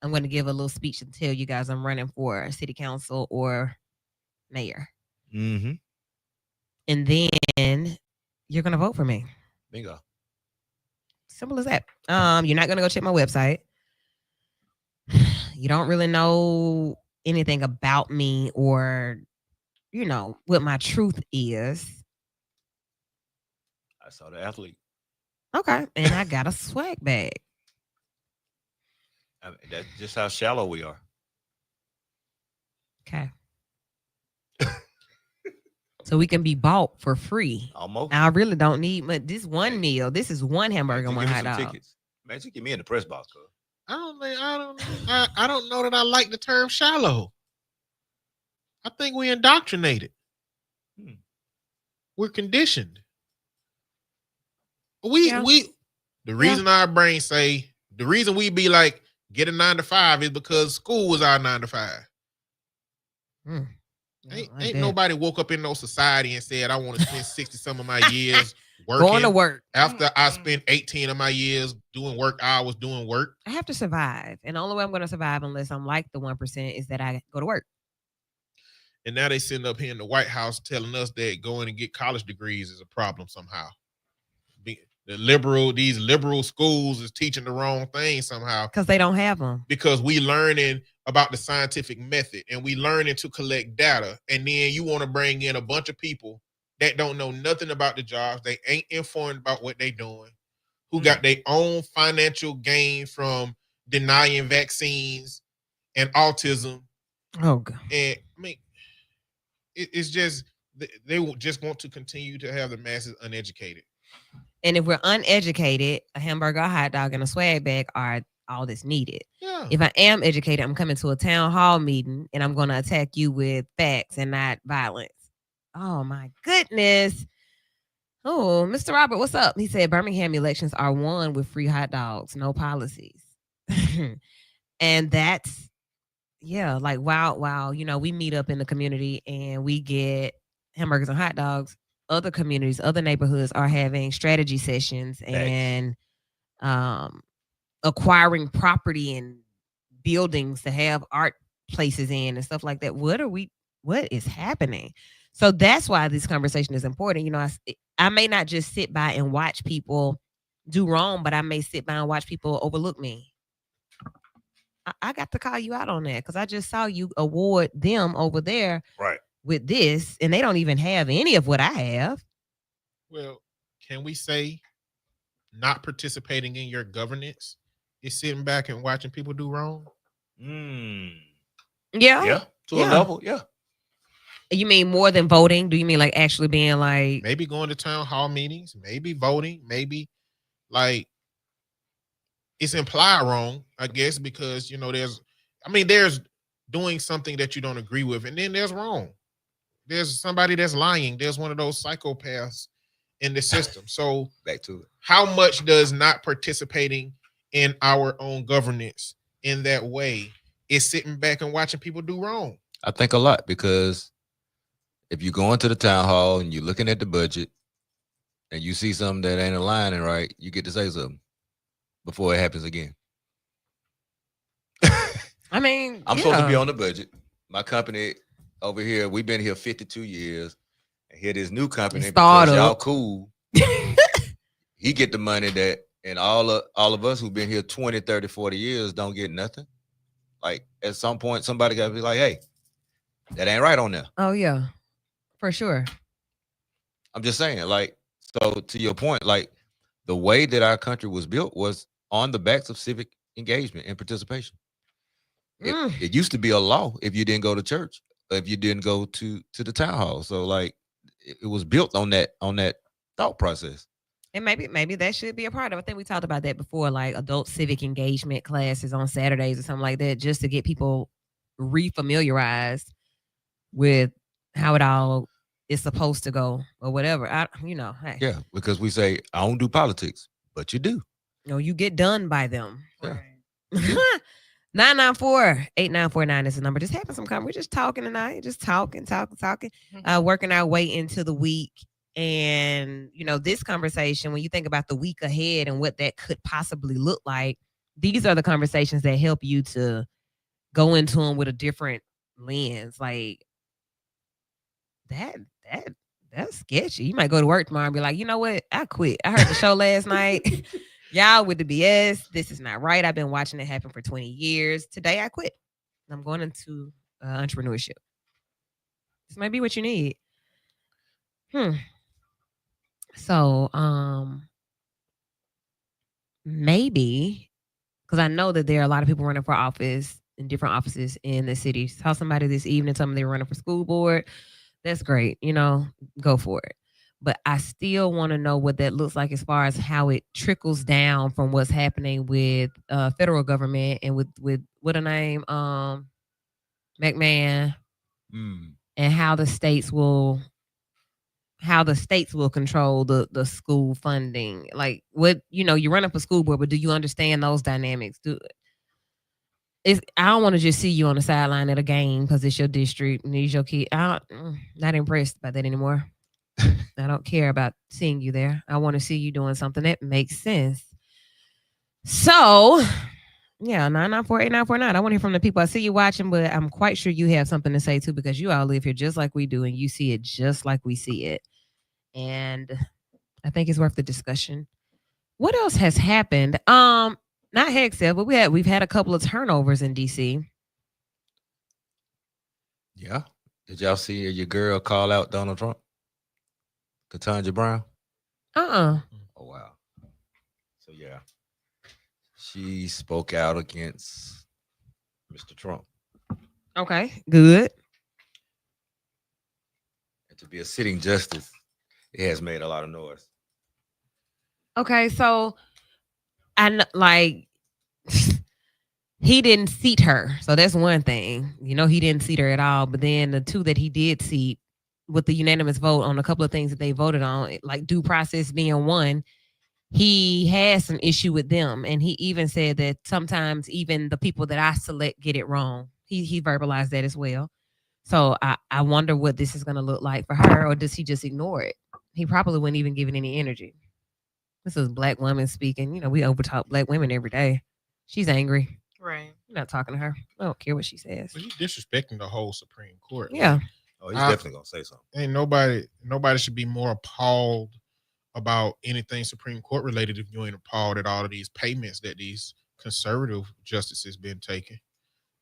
I'm gonna give a little speech and tell you guys I'm running for city council or mayor. Mm-hmm. And then you're gonna vote for me. Bingo. Simple as that. You're not gonna go check my website. You don't really know anything about me or what my truth is. I saw the athlete. Okay. And I got a swag bag. I mean, that's just how shallow we are. Okay. So we can be bought for free. Almost. I really don't need much. This one meal. This is one hamburger and Give one me hot some dog. tickets. Man, you get me in the press box, cuz. I don't know that I like the term shallow. I think we indoctrinated. We're conditioned. The reason our brains say the reason we be like get a 9 to 5 is because school was our 9 to 5. Ain't nobody woke up in no society and said I want to spend 60 some of my years working. Going to work. After I spent 18 of my years doing work hours doing work. I have to survive. And the only way I'm going to survive unless I'm like the 1% is that I go to work. And now they sitting up here in the White House telling us that going and get college degrees is a problem somehow. These liberal schools is teaching the wrong thing somehow. Because they don't have them. Because we learning about the scientific method and we learning to collect data. And then you want to bring in a bunch of people that don't know nothing about the jobs. They ain't informed about what they doing. Who got their own financial gain from denying vaccines and autism. Oh, God. And I mean, it's just, they will just want to continue to have the masses uneducated. And if we're uneducated, a hamburger, a hot dog, and a swag bag are all that's needed. Yeah. If I am educated, I'm coming to a town hall meeting and I'm going to attack you with facts and not violence. Oh, my goodness. Oh, Mr. Robert, what's up? He said Birmingham elections are won with free hot dogs, no policies. And that's, like, wow. We meet up in the community and we get hamburgers and hot dogs. other communities, other neighborhoods are having strategy sessions and acquiring property and buildings to have art places in and stuff like that. What is happening? So that's why this conversation is important. You know, I may not just sit by and watch people do wrong, but I may sit by and watch people overlook me. I got to call you out on that because I just saw you award them over there Right. with this, and they don't even have any of what I have. Well, can we say not participating in your governance is sitting back and watching people do wrong? Yeah. Yeah. To a Yeah. level. Yeah. You mean more than voting? Do you mean like actually being like Maybe going to town hall meetings, maybe voting, maybe like it's implied wrong, I guess, because there's doing something that you don't agree with, and then there's wrong. There's somebody that's lying. There's one of those psychopaths in the system. So back to it. How much does not participating in our own governance in that way is sitting back and watching people do wrong? I think a lot, because if you go into the town hall and you're looking at the budget and you see something that ain't aligning right, you get to say something before it happens again. I mean, I'm supposed to be on the budget. My company over here, we've been here 52 years. And here this new company, because y'all cool. He get the money that, and all of us who've been here 20, 30, 40 years don't get nothing. Like at some point, somebody got to be like, hey, that ain't right on there. Oh yeah, for sure. I'm just saying, like, so to your point, like the way that our country was built was on the backs of civic engagement and participation. It used to be a law if you didn't go to church, if you didn't go to the town hall. So like it was built on that thought process. And maybe that should be a part of it. I think we talked about that before, like adult civic engagement classes on Saturdays or something like that, just to get people refamiliarized with how it all is supposed to go or whatever. Hey. Yeah, because we say, I don't do politics, but you do. You get done by them. Yeah. 994-8949 is the number. Just having some conversation. We're just talking tonight. Just talking. Working our way into the week. And, this conversation, when you think about the week ahead and what that could possibly look like, these are the conversations that help you to go into them with a different lens. Like, that's sketchy. You might go to work tomorrow and be like, you know what? I quit. I heard the show last night. Y'all with the BS. This is not right. I've been watching it happen for 20 years. Today I quit. I'm going into entrepreneurship. This might be what you need. So, maybe, because I know that there are a lot of people running for office in different offices in the city. Saw somebody this evening tell me they were running for school board. That's great. Go for it. But I still want to know what that looks like as far as how it trickles down from what's happening with federal government and with what a name, McMahon, and how the states will control the school funding. Like what, you're running for school board, but do you understand those dynamics? I don't want to just see you on the sideline at a game because it's your district and it's your kid. I'm not impressed by that anymore. I don't care about seeing you there. I want to see you doing something that makes sense. So, yeah, 994-8949. I want to hear from the people. I see you watching, but I'm quite sure you have something to say too, because you all live here just like we do, and you see it just like we see it. And I think it's worth the discussion. What else has happened? Not Hexel, but we've had a couple of turnovers in DC. Yeah. Did y'all see your girl call out Donald Trump? Ketanji Brown? Oh, wow. So, yeah. She spoke out against Mr. Trump. Okay, good. And to be a sitting justice, it has made a lot of noise. Okay, so he didn't seat her. So that's one thing. He didn't seat her at all. But then the two that he did seat, with the unanimous vote on a couple of things that they voted on, like due process being one, he has some issue with them. And he even said that sometimes even the people that I select get it wrong. He verbalized that as well. So I wonder what this is going to look like for her, or does he just ignore it? he probably wouldn't even give it any energy. This is a black woman speaking. You know, we overtalk black women every day. She's angry. Right. You're not talking to her. I don't care what she says. But he's disrespecting the whole Supreme Court. Yeah. Oh, he's I- definitely gonna say something. Ain't nobody should be more appalled about anything Supreme Court related if you ain't appalled at all of these payments that these conservative justices been taking.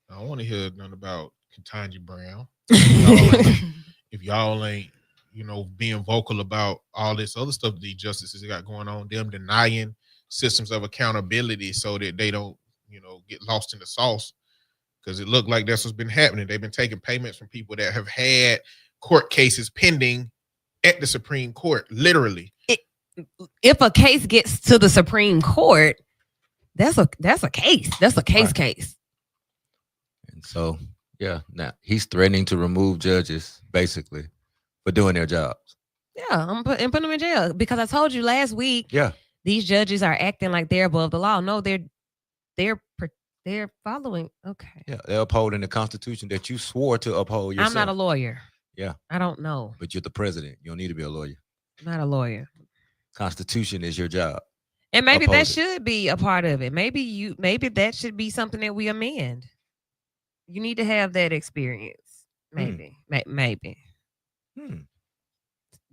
I don't want to hear nothing about Ketanji Brown. If y'all ain't, being vocal about all this other stuff these justices got going on, them denying systems of accountability so that they don't, get lost in the sauce. Because it looked like that's what's been happening. They've been taking payments from people that have had court cases pending at the Supreme Court, literally. If a case gets to the Supreme Court, that's a case. That's a case. And so, yeah, now he's threatening to remove judges basically for doing their jobs. Yeah, I'm putting them in jail because I told you last week. Yeah, these judges are acting like they're above the law. No, they're following. Okay. yeah, they're upholding the Constitution that you swore to uphold yourself. I'm not a lawyer. Yeah, I don't know. but you're the president. You don't need to be a lawyer. I'm not a lawyer. Constitution is your job. And maybe Oppose that it. should be a part of it. Maybe that should be something that we amend. You need to have that experience. Maybe. Maybe.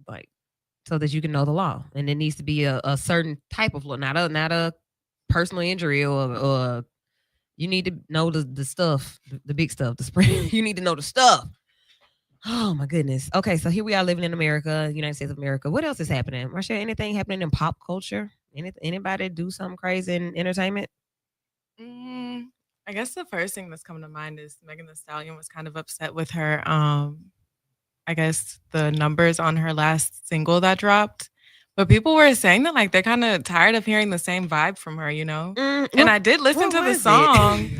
Like so that you can know the law. And it needs to be a certain type of law, not a personal injury or you need to know the stuff, the big stuff, the spring. You need to know the stuff. Oh my goodness. Okay, so here we are living in America, United States of America. What else is happening? Marcia, anything happening in pop culture? Anybody do something crazy in entertainment? I guess the first thing that's coming to mind is Megan Thee Stallion was kind of upset with her. I guess the numbers on her last single that dropped. But people were saying that like they're kind of tired of hearing the same vibe from her, And I did listen to the song.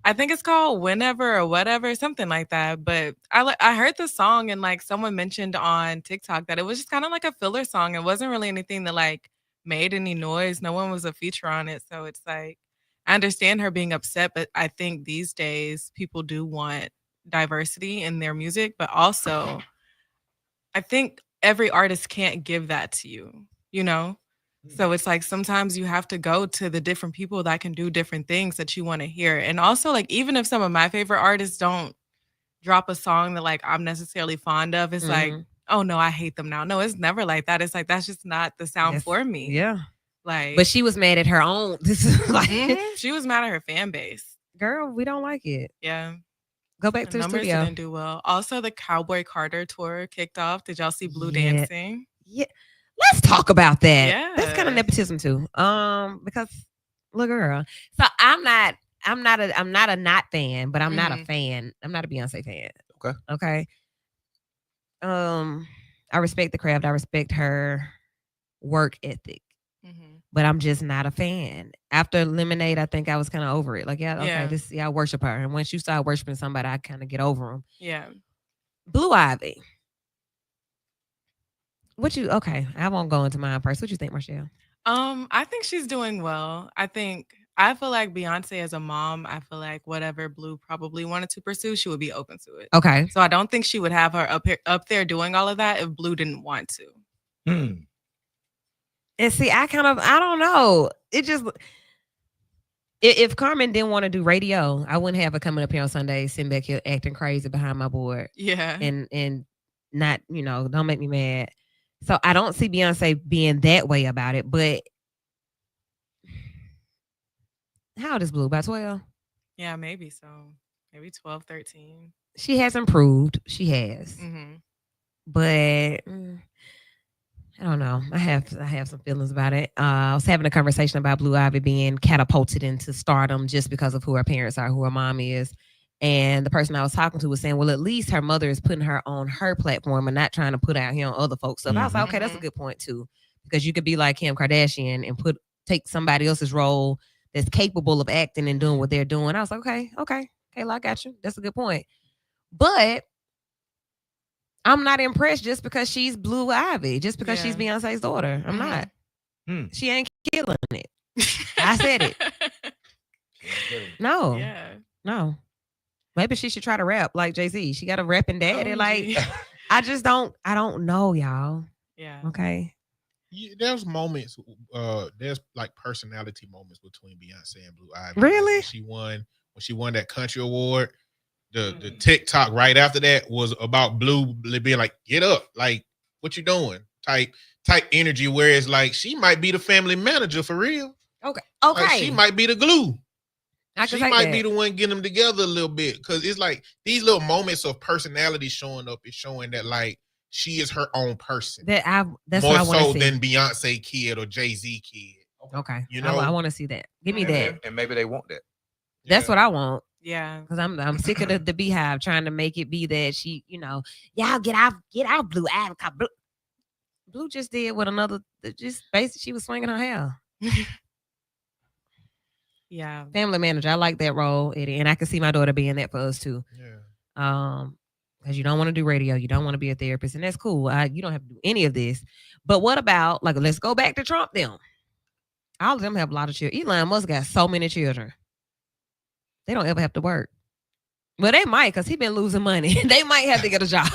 I think it's called Whenever or Whatever, something like that. But I heard the song and like someone mentioned on TikTok that it was just kind of like a filler song. It wasn't really anything that like made any noise. No one was a feature on it. So it's like, I understand her being upset, but I think these days people do want diversity in their music, but also I think every artist can't give that to you, So it's like sometimes you have to go to the different people that can do different things that you want to hear. And also like even if some of my favorite artists don't drop a song that like I'm necessarily fond of, it's like, oh no, I hate them now. No, it's never like that. It's like that's just not the sound for me. Yeah. Like, but she was mad at her own. This is like she was mad at her fan base. Girl, we don't like it. Yeah. Go back to the numbers studio. Didn't do well. Also, the Cowboy Carter tour kicked off. Did y'all see Blue dancing? Yeah. Let's talk about that. Yeah. That's kind of nepotism too. Because look, girl. So I'm not a not fan, but I'm not a fan. I'm not a Beyonce fan. Okay. I respect the craft. I respect her work ethic. But I'm just not a fan. After Lemonade, I think I was kind of over it. Like, I worship her. And once you start worshiping somebody, I kind of get over them. Yeah. Blue Ivy. I won't go into mine first. What you think, Marshall? I think she's doing well. I feel like Beyonce as a mom, I feel like whatever Blue probably wanted to pursue, she would be open to it. Okay. So I don't think she would have her up there doing all of that if Blue didn't want to. And see, I don't know. It just, if Carmen didn't want to do radio, I wouldn't have her coming up here on Sunday, sitting back here acting crazy behind my board. Yeah. And not, don't make me mad. So I don't see Beyonce being that way about it. But how old is Blue? About 12? Yeah, maybe so. Maybe 12, 13. She has improved. She has. But I don't know. I have some feelings about it. I was having a conversation about Blue Ivy being catapulted into stardom just because of who her parents are, who her mom is. And the person I was talking to was saying, well, at least her mother is putting her on her platform and not trying to put out here on other folks' stuff. I was like, okay, that's a good point too. Because you could be like Kim Kardashian and take somebody else's role that's capable of acting and doing what they're doing. I was like, okay, Kayla, I got you. That's a good point. But I'm not impressed just because she's Blue Ivy, just because she's Beyonce's daughter. I'm not. She ain't killing it. I said it. No. Yeah. No. Maybe she should try to rap like Jay-Z. She got a rapping daddy. Like, I don't know, y'all. Yeah. Okay. There's moments, there's like personality moments between Beyonce and Blue Ivy. Really? When she won that country award, the TikTok right after that was about Blue being like, "Get up, like what you doing?" type energy. Whereas like she might be the family manager for real. Okay. Like, she might be the glue. I can She take might that. be the one getting them together a little bit, because it's like these little moments of personality showing up is showing that like she is her own person. That's more what I want so to see. than Beyonce kid or Jay-Z kid. Okay. You I know? want to see that. Give me And that. and maybe they want that. That's what I want. Yeah. Because I'm sick of the Beehive trying to make it be that she, y'all get out Blue Ivy. Blue just did what another, just basically she was swinging her hair. Yeah. Family manager, I like that role, Eddie, and I can see my daughter being that for us too. Yeah. Because you don't want to do radio, you don't want to be a therapist, and that's cool. You don't have to do any of this. But what about, like, let's go back to Trump them. All of them have a lot of children. Elon Musk got so many children. They don't ever have to work. Well, they might, because he's been losing money. They might have to get a job.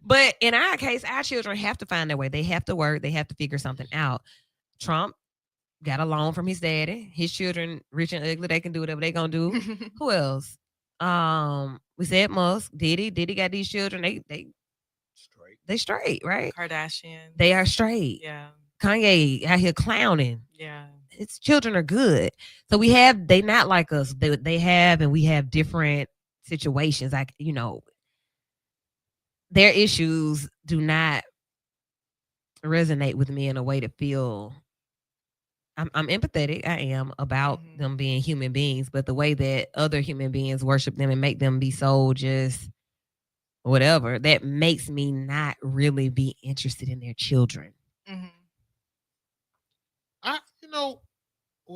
But in our case, our children have to find their way. They have to work. They have to figure something out. Trump got a loan from his daddy. His children, rich and ugly, they can do whatever they gonna do. Who else? We said Musk. Diddy got these children. They straight, right? Kardashian. They are straight. Yeah. Kanye out here clowning. Yeah. Its children are good. So they not like us. They have, and we have different situations. Like, their issues do not resonate with me in a way to feel I'm empathetic. I am about them being human beings, but the way that other human beings worship them and make them be so just whatever, that makes me not really be interested in their children.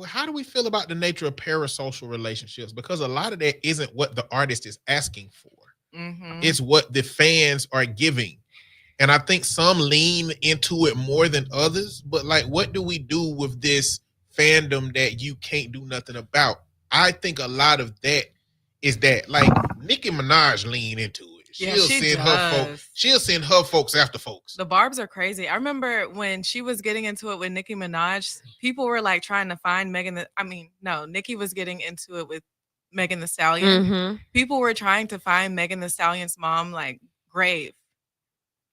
How do we feel about the nature of parasocial relationships? Because a lot of that isn't what the artist is asking for. It's what the fans are giving. And I think some lean into it more than others. But like, what do we do with this fandom that you can't do nothing about? I think a lot of that is that, like, Nicki Minaj lean into it. She'll send her folks after folks. The Barbs are crazy. I remember when she was getting into it with Nicki Minaj, people were like trying to find Nicki was getting into it with Megan Thee Stallion. People were trying to find Megan Thee Stallion's mom, like, grave.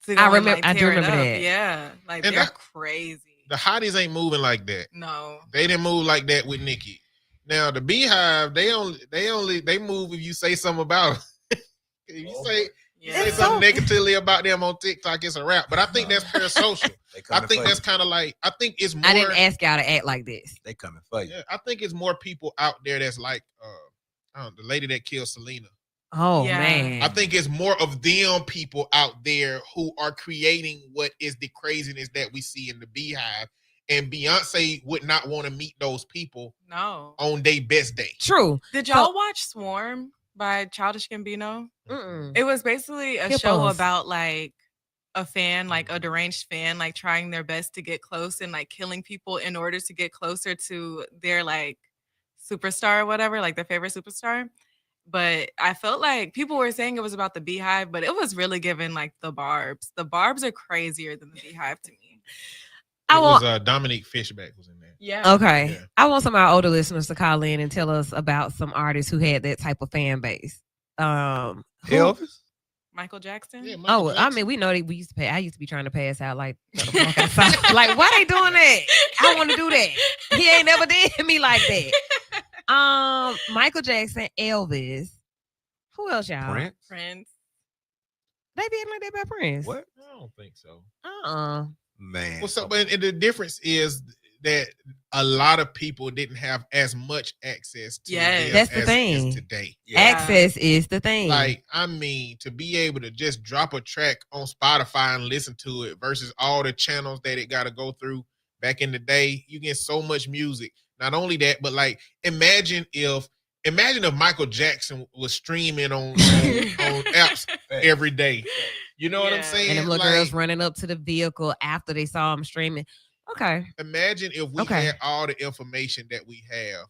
I do remember that. Yeah, like, And they're crazy. The hotties ain't moving like that. No, they didn't move like that with Nicki. Now the Beehive, they move if you say something about them. If you say something negatively about them on TikTok, it's a wrap. But I think that's parasocial. I think that's kind of like, I think it's more. I didn't ask y'all to act like this. They coming for you. Yeah, I think it's more people out there that's like the lady that killed Selena. Oh, man. I think it's more of them people out there who are creating what is the craziness that we see in the Beehive. And Beyonce would not want to meet those people on their best day. True. Did y'all watch Swarm by Childish Gambino? It was basically a show about like a fan, like a deranged fan, like trying their best to get close and like killing people in order to get closer to their like superstar or whatever, like their favorite superstar. But I felt like people were saying it was about the Beehive, but it was really given like the Barbs. The Barbs are crazier than the Beehive to me. Dominique Fishback was in there. Yeah. Okay. Yeah. I want some of our older listeners to call in and tell us about some artists who had that type of fan base. Elvis? Michael Jackson? Yeah, Jackson. I mean, we know that we used to pay. I used to be trying to pass out like why they doing that? I want to do that. He ain't never did me like that. Michael Jackson, Elvis. Who else, y'all? Prince. They be acting like they about Prince. What? I don't think so. Man. Well, so, but the difference is that a lot of people didn't have as much access to them that's the thing today. Yeah. Access is the thing. Like, I mean, to be able to just drop a track on Spotify and listen to it versus all the channels that it got to go through back in the day, you get so much music. Not only that, but like, imagine if Michael Jackson was streaming on apps every day. You know what I'm saying? And them little girls running up to the vehicle after they saw him streaming. Okay. Imagine if we had all the information that we have,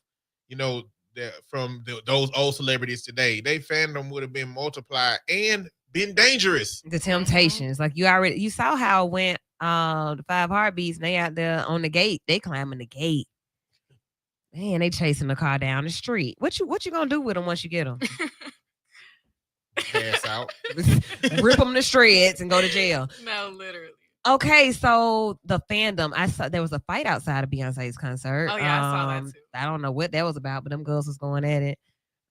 from those old celebrities today. Their fandom would have been multiplied and been dangerous. The Temptations, like you saw how it went the 5 Heartbeats, and they out there on the gate. They climbing the gate. Man, they chasing the car down the street. What you gonna do with them once you get them? Pass out. Rip them to shreds and go to jail. No, literally. Okay, so the fandom, I saw there was a fight outside of Beyonce's concert. Oh, yeah, I saw that too. I don't know what that was about, but them girls was going at it.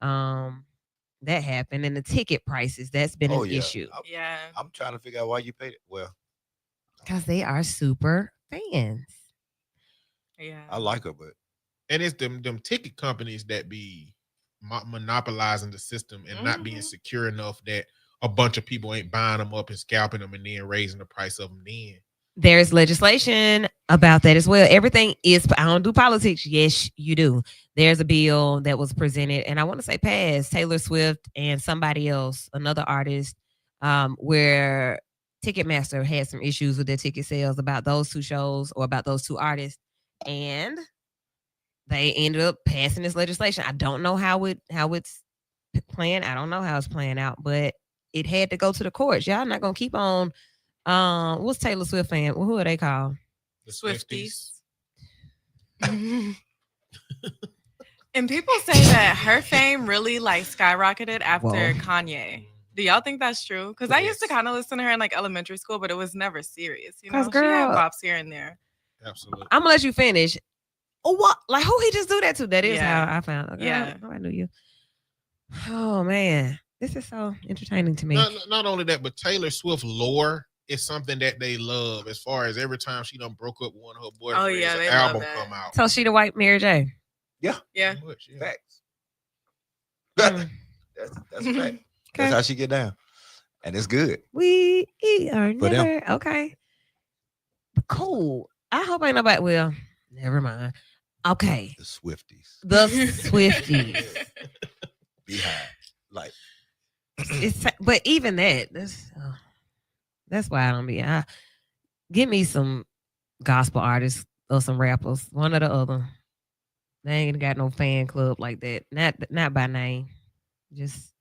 That happened, and the ticket prices, that's been an issue Yeah. I'm trying to figure out why you paid it. Well, because they are super fans. Yeah. I like her, but And it's them ticket companies that be monopolizing the system and not being Mhm. secure enough that a bunch of people ain't buying them up and scalping them and then raising the price of them then. There's legislation about that as well. Everything is, I don't do politics. Yes, you do. There's a bill that was presented, and I want to say passed, Taylor Swift and somebody else, another artist, where Ticketmaster had some issues with their ticket sales about those 2 shows or about those 2 artists. And they ended up passing this legislation. I don't know how it's playing. I don't know how it's playing out, but it had to go to the courts. Y'all not gonna keep on. What's Taylor Swift fan? Who are they called? The Swifties. And people say that her fame really like skyrocketed after Whoa. Kanye. Do y'all think that's true? Because I used to Yes. kind of listen to her in like elementary school, but it was never serious. You know, 'Cause, she had girl, bops here and there. Absolutely. I'm gonna let you finish. Oh, what? Like who he just do that to? That is Yeah. how I found. Okay, Yeah. I knew you. Oh man, this is so entertaining to me. Not only that, but Taylor Swift lore is something that they love. As far as every time she done broke up with one of her boyfriends, yeah, an they love album that. come out. So she the white Mary J. Yeah. Pretty much, yeah. facts. Mm. That's a fact. Okay. That's how she get down, and it's good. We are For them. never okay. Cool. I hope ain't nobody. Well, never mind. Okay, The Swifties, the Swifties. behind, like But even that's why I don't be. Give me some gospel artists or some rappers, one or the other. They ain't got no fan club like that. Not by name. Just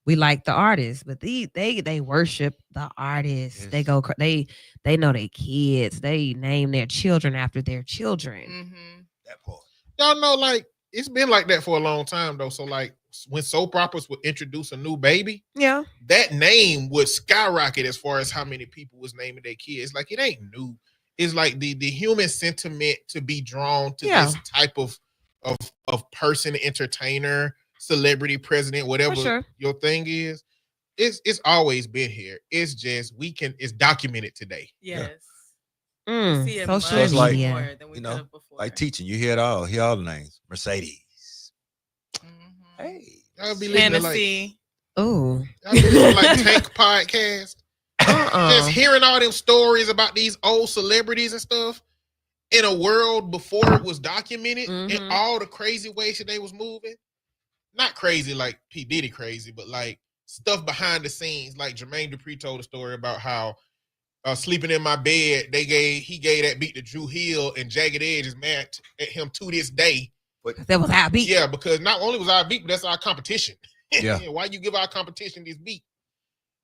we like the artists, but they worship the artists. Yes. They go. They know their kids. They name their children after their children. Mm-hmm. that part. Y'all know, like, it's been like that for a long time, though. So, like, when soap operas would introduce a new baby, Yeah. that name would skyrocket as far as how many people was naming their kids. Like, it ain't new. It's like the human sentiment to be drawn to Yeah. this type of person, entertainer, celebrity, president, whatever sure. your thing is. It's always been here. It's just it's documented today. Yes. Mm, See it social much like, media. more than we you know, could have before. Like teaching, you hear it all. Hear all the names. Mercedes. Mhm. Hey, Y'all be listening to, like, Hennessy. Oh. y'all be listening to, like, Tank podcast. Uh-uh. Just hearing all them stories about these old celebrities and stuff in a world before it was documented and Mhm. all the crazy ways that they was moving. Not crazy like P. Diddy crazy, but like stuff behind the scenes. Like Jermaine Dupri told a story about how sleeping in my bed, he gave that beat to Drew Hill, and Jagged Edge is mad at him to this day. That was our beat. Yeah, because not only was our beat, but that's our competition. Yeah. Why you give our competition this beat?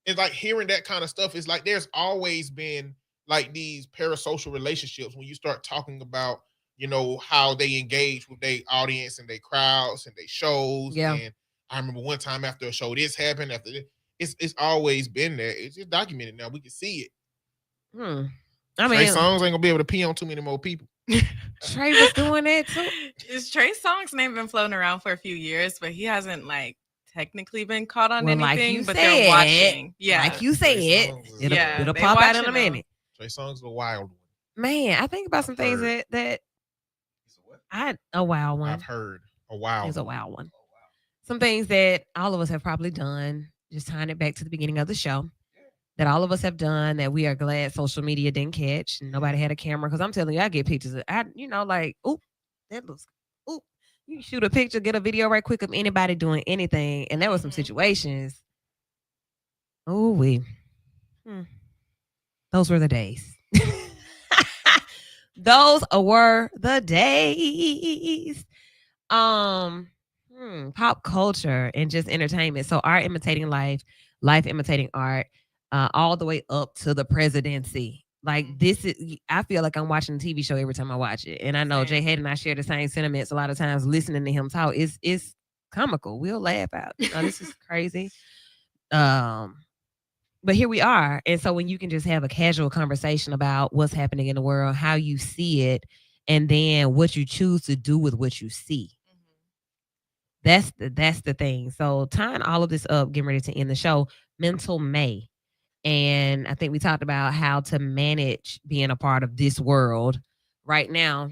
It's like hearing that kind of stuff. It's like there's always been like these parasocial relationships when you start talking about, you know, how they engage with their audience and their crowds and their shows. Yeah. And I remember one time after a show, this happened. After this, it's always been there. It's just documented now. We can see it. I Trey mean, Songz ain't gonna be able to pee on too many more people. Trey was doing that too. Is Trey Songz's name been floating around for a few years, but he hasn't like technically been caught on Well, like anything, you but said, they're watching. Yeah. Like you Trey said, Songz was- it'll, Yeah, it'll they pop out in a watching him. minute. Trey Songz is a wild one. Man, I think about some things Heard. that a wild one. I've heard a wild. It's a wild one. Some things that all of us have probably done, just tying it back to the beginning of the show, that all of us have done that we are glad social media didn't catch. And nobody had a camera. Because I'm telling you, I get pictures of, like, oop, that looks, oop. You can shoot a picture, get a video right quick of anybody doing anything. And there were some Mhm. situations. Oh, those were the days. Those were the days. Pop culture and just entertainment. So art imitating life, life imitating art, all the way up to the presidency. Like this is, I feel like I'm watching a TV show every time I watch it. And I know Jay Same. Hadd and I share the same sentiments a lot of times listening to him talk. It's comical. We'll laugh out. Oh, this is crazy. But here we are. And so when you can just have a casual conversation about what's happening in the world, how you see it, and then what you choose to do with what you see. That's the thing. So tying all of this up, getting ready to end the show, Mental May. And I think we talked about how to manage being a part of this world right now.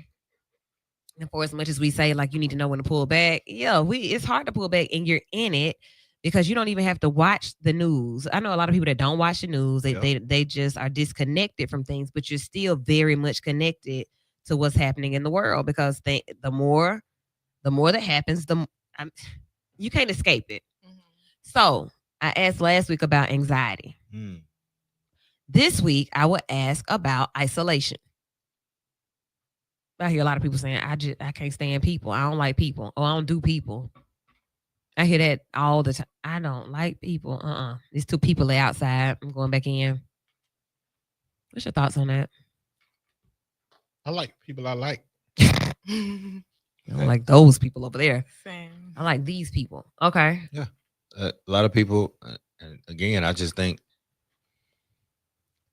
And for as much as we say, like, you need to know when to pull back, yeah, it's hard to pull back, and you're in it because you don't even have to watch the news. I know a lot of people that don't watch the news. They just are disconnected from things, but you're still very much connected to what's happening in the world because the more that happens, you can't escape it. So I asked last week about anxiety. This week I would ask about isolation. I hear a lot of people saying, I can't stand people. I don't like people. Oh, I don't do people. I hear that all the time. I don't like people. These two people are outside. I'm going back in. What's your thoughts on that? I like people I like. I don't like those people over there. Same. I like these people. Okay. Yeah. A lot of people, and again, I just think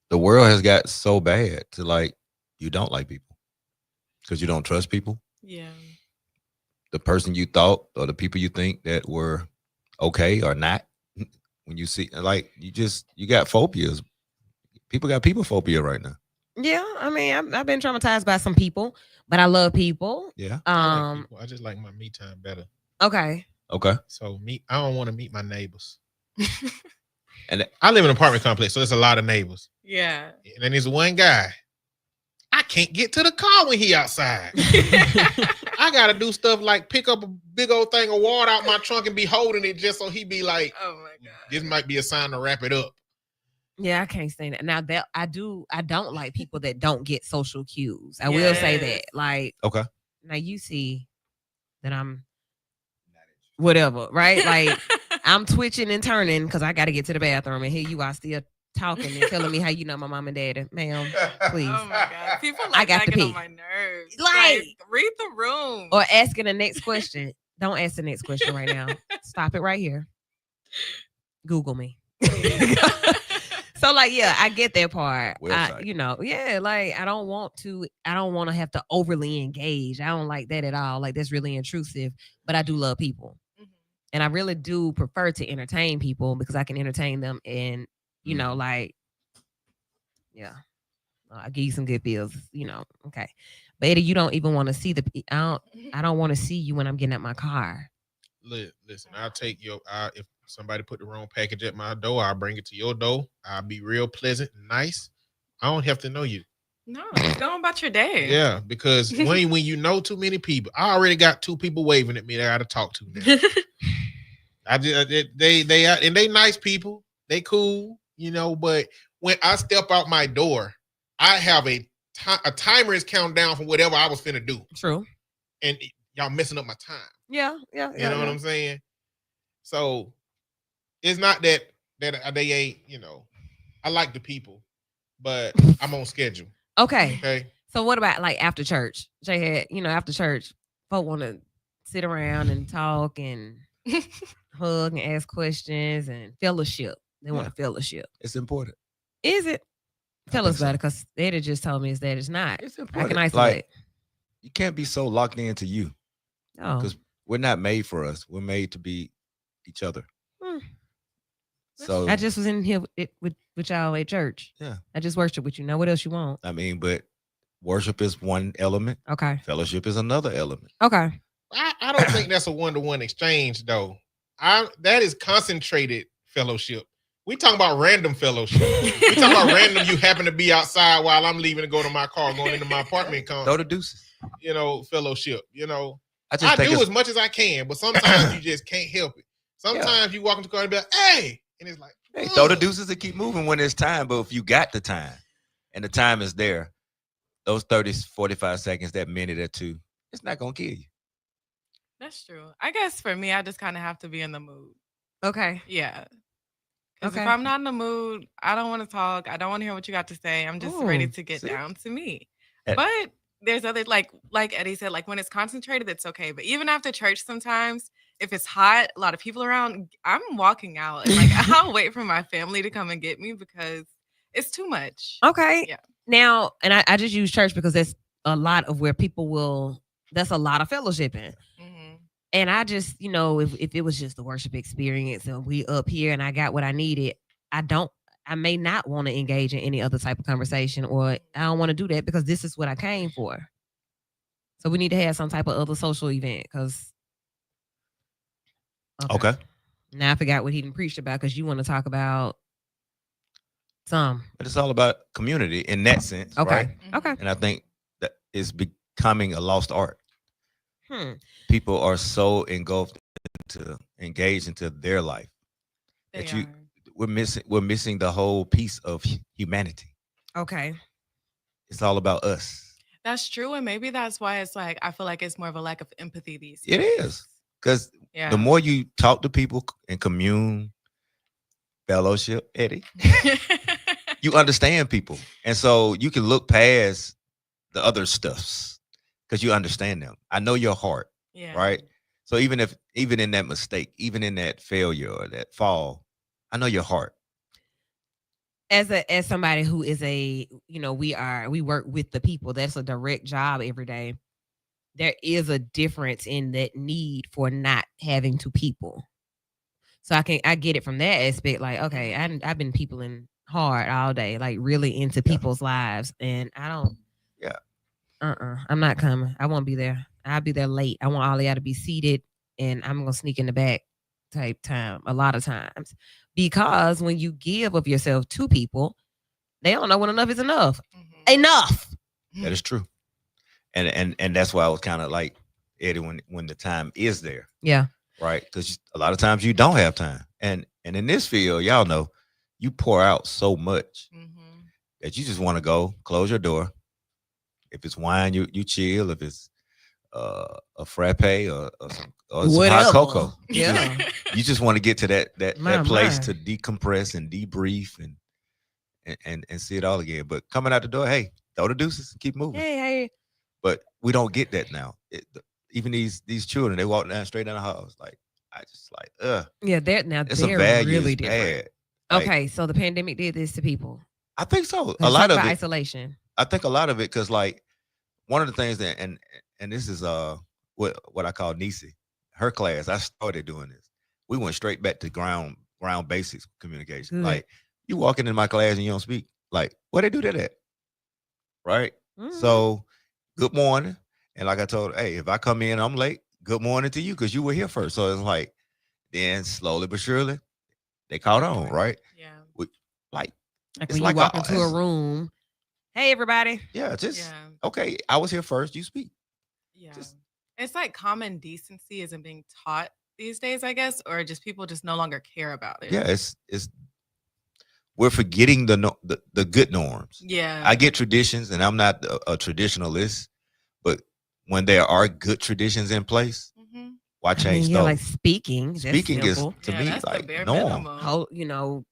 the world has got so bad to like, you don't like people because you don't trust people. Yeah. The person you thought or the people you think that were okay or not. When you see, like, you got phobias. People got people phobia right now. Yeah, I mean, I've been traumatized by some people, but I love people. Yeah. I like people. I just like my me time better. Okay. So I don't want to meet my neighbors. And I live in an apartment complex, so there's a lot of neighbors. Yeah. And then there's one guy. I can't get to the car when he outside. I gotta do stuff like pick up a big old thing of water out my trunk and be holding it just so he be like, oh my God, this might be a sign to wrap it up. Yeah, I can't stand that. Now that I don't like people that don't get social cues. I will say that. Like, okay. Now you see that I'm whatever, right? Like I'm twitching and turning because I got to get to the bathroom, and here you are still talking and telling me how you know my mom and daddy, ma'am. Please. Oh my God, people I like got to that get pee. on my nerves. Like, read the room or asking the next question. Don't ask the next question right now. Stop it right here. Google me. So like, yeah, I get that part. Like I don't want to have to overly engage. I don't like that at all. Like that's really intrusive, but I do love people. And I really do prefer to entertain people because I can entertain them and, like, yeah, I'll give you some good feels, okay. But Eddie, you don't even want to see I don't want to see you when I'm getting at my car. Listen, I'll take if somebody put the wrong package at my door, I'll bring it to your door. I'll be real pleasant and nice. I don't have to know you. No, go on about your day. Yeah, because when you know too many people, I already got two people waving at me that I got to talk to now. They nice people. They cool, but when I step out my door, I have a timer is counting down from whatever I was finna do. True. And y'all messing up my time. Yeah. You know what I'm saying? So it's not that they ain't, I like the people, but I'm on schedule. Okay. So what about like after church? Jay had, after church, folk want to sit around and talk and hug and ask questions and fellowship. They want to fellowship. It's important. Is it? Tell us about it, because Eddie just told me that it's not. It's important. I can isolate. Like, you can't be so locked into you. Oh. Because we're not made for us. We're made to be each other. So I just was in here with y'all at church. Yeah. I just worship with you. Now what else you want? I mean, but worship is one element. Okay. Fellowship is another element. Okay. I don't think that's a one-to-one exchange though. That is concentrated fellowship. We talking about random fellowship. We talking about random. You happen to be outside while I'm leaving to go to my car, going into my apartment. Throw the deuces. Fellowship. I think do as much as I can, but sometimes you just can't help it. Sometimes you walk into the car and be like, "Hey," and it's like, hey, throw the deuces and keep moving when it's time. But if you got the time, and the time is there, those 30, 45 seconds, that minute or two, it's not gonna kill you. That's true. I guess for me, I just kind of have to be in the mood. Okay. Yeah. Because if Okay. I'm not in the mood, I don't want to talk. I don't want to hear what you got to say. I'm just ready Ooh, to get see? down to me. Eh, But there's other like Eddie said, like when it's concentrated, it's okay. But even after church, sometimes if it's hot, a lot of people around, I'm walking out and like I'll wait for my family to come and get me because it's too much. Okay. Yeah. Now, and I just use church because that's a lot of where people will, that's a lot of fellowshipping. hmm And I just, if it was just a worship experience and we up here and I got what I needed, I may not want to engage in any other type of conversation, or I don't want to do that because this is what I came for. So we need to have some type of other social event because. Okay. Now I forgot what he didn't preach about because you want to talk about some. But it's all about community in that sense, Okay. right? Okay. And I think that it's becoming a lost art. People are so engulfed engaged into their life They that you are. we're missing the whole piece of humanity. Okay. It's all about us. That's true. And maybe that's why it's like, I feel like it's more of a lack of empathy these It days. is. Because Yeah. the more you talk to people and commune, fellowship, Eddie, you understand people. And so you can look past the other stuffs because you understand them. I know your heart, yeah. right? So even in that mistake, even in that failure or that fall, I know your heart. As somebody who is we work with the people. That's a direct job every day. There is a difference in that need for not having to people. So I get it from that aspect. Like, okay, I've been peopling hard all day, like really into people's lives, and I don't. Yeah. I'm not coming. I won't be there. I'll be there late. I want all of y'all to be seated, and I'm gonna sneak in the back type time a lot of times, because when you give of yourself to people, they don't know when enough is enough. Enough. That is true. And that's why I was kind of like Eddie when the time is there. Yeah. Right. Because a lot of times you don't have time. And in this field, y'all know, you pour out so much that you just want to go close your door. If it's wine, you chill. If it's a frappe or some hot cocoa, Yeah. you just want to get to that My, place my. to decompress and debrief and see it all again. But coming out the door, hey, throw the deuces, keep moving. Hey. But we don't get that now. Even these children, they walk straight down the halls. Like, I just like, Yeah, they're it's a they're value really is different. bad. Like, Okay, so the pandemic did this to people. I think so. Let's A lot talk of about it. isolation. I think a lot of it, because like one of the things that and this is what I call Nisi, her class. I started doing this. We went straight back to ground basics communication. Good. Like, you walk into my class and you don't speak. Like, where they do that at? Right. So, good morning. And like I told her, hey, if I come in, I'm late. Good morning to you because you were here first. So it's like, then slowly but surely, they caught on, right? Yeah. Like it's when like you walk into a room, hey everybody. Yeah, just Yeah. okay. I was here first. You speak. Yeah. Just- It's like common decency isn't being taught these days, I guess, or just people just no longer care about it. Yeah, it's we're forgetting the good norms. Yeah. I get traditions, and I'm not a traditionalist, but when there are good traditions in place, why change those? Like speaking. That's Speaking is simple. to Yeah, me that's the like bare norm. minimum.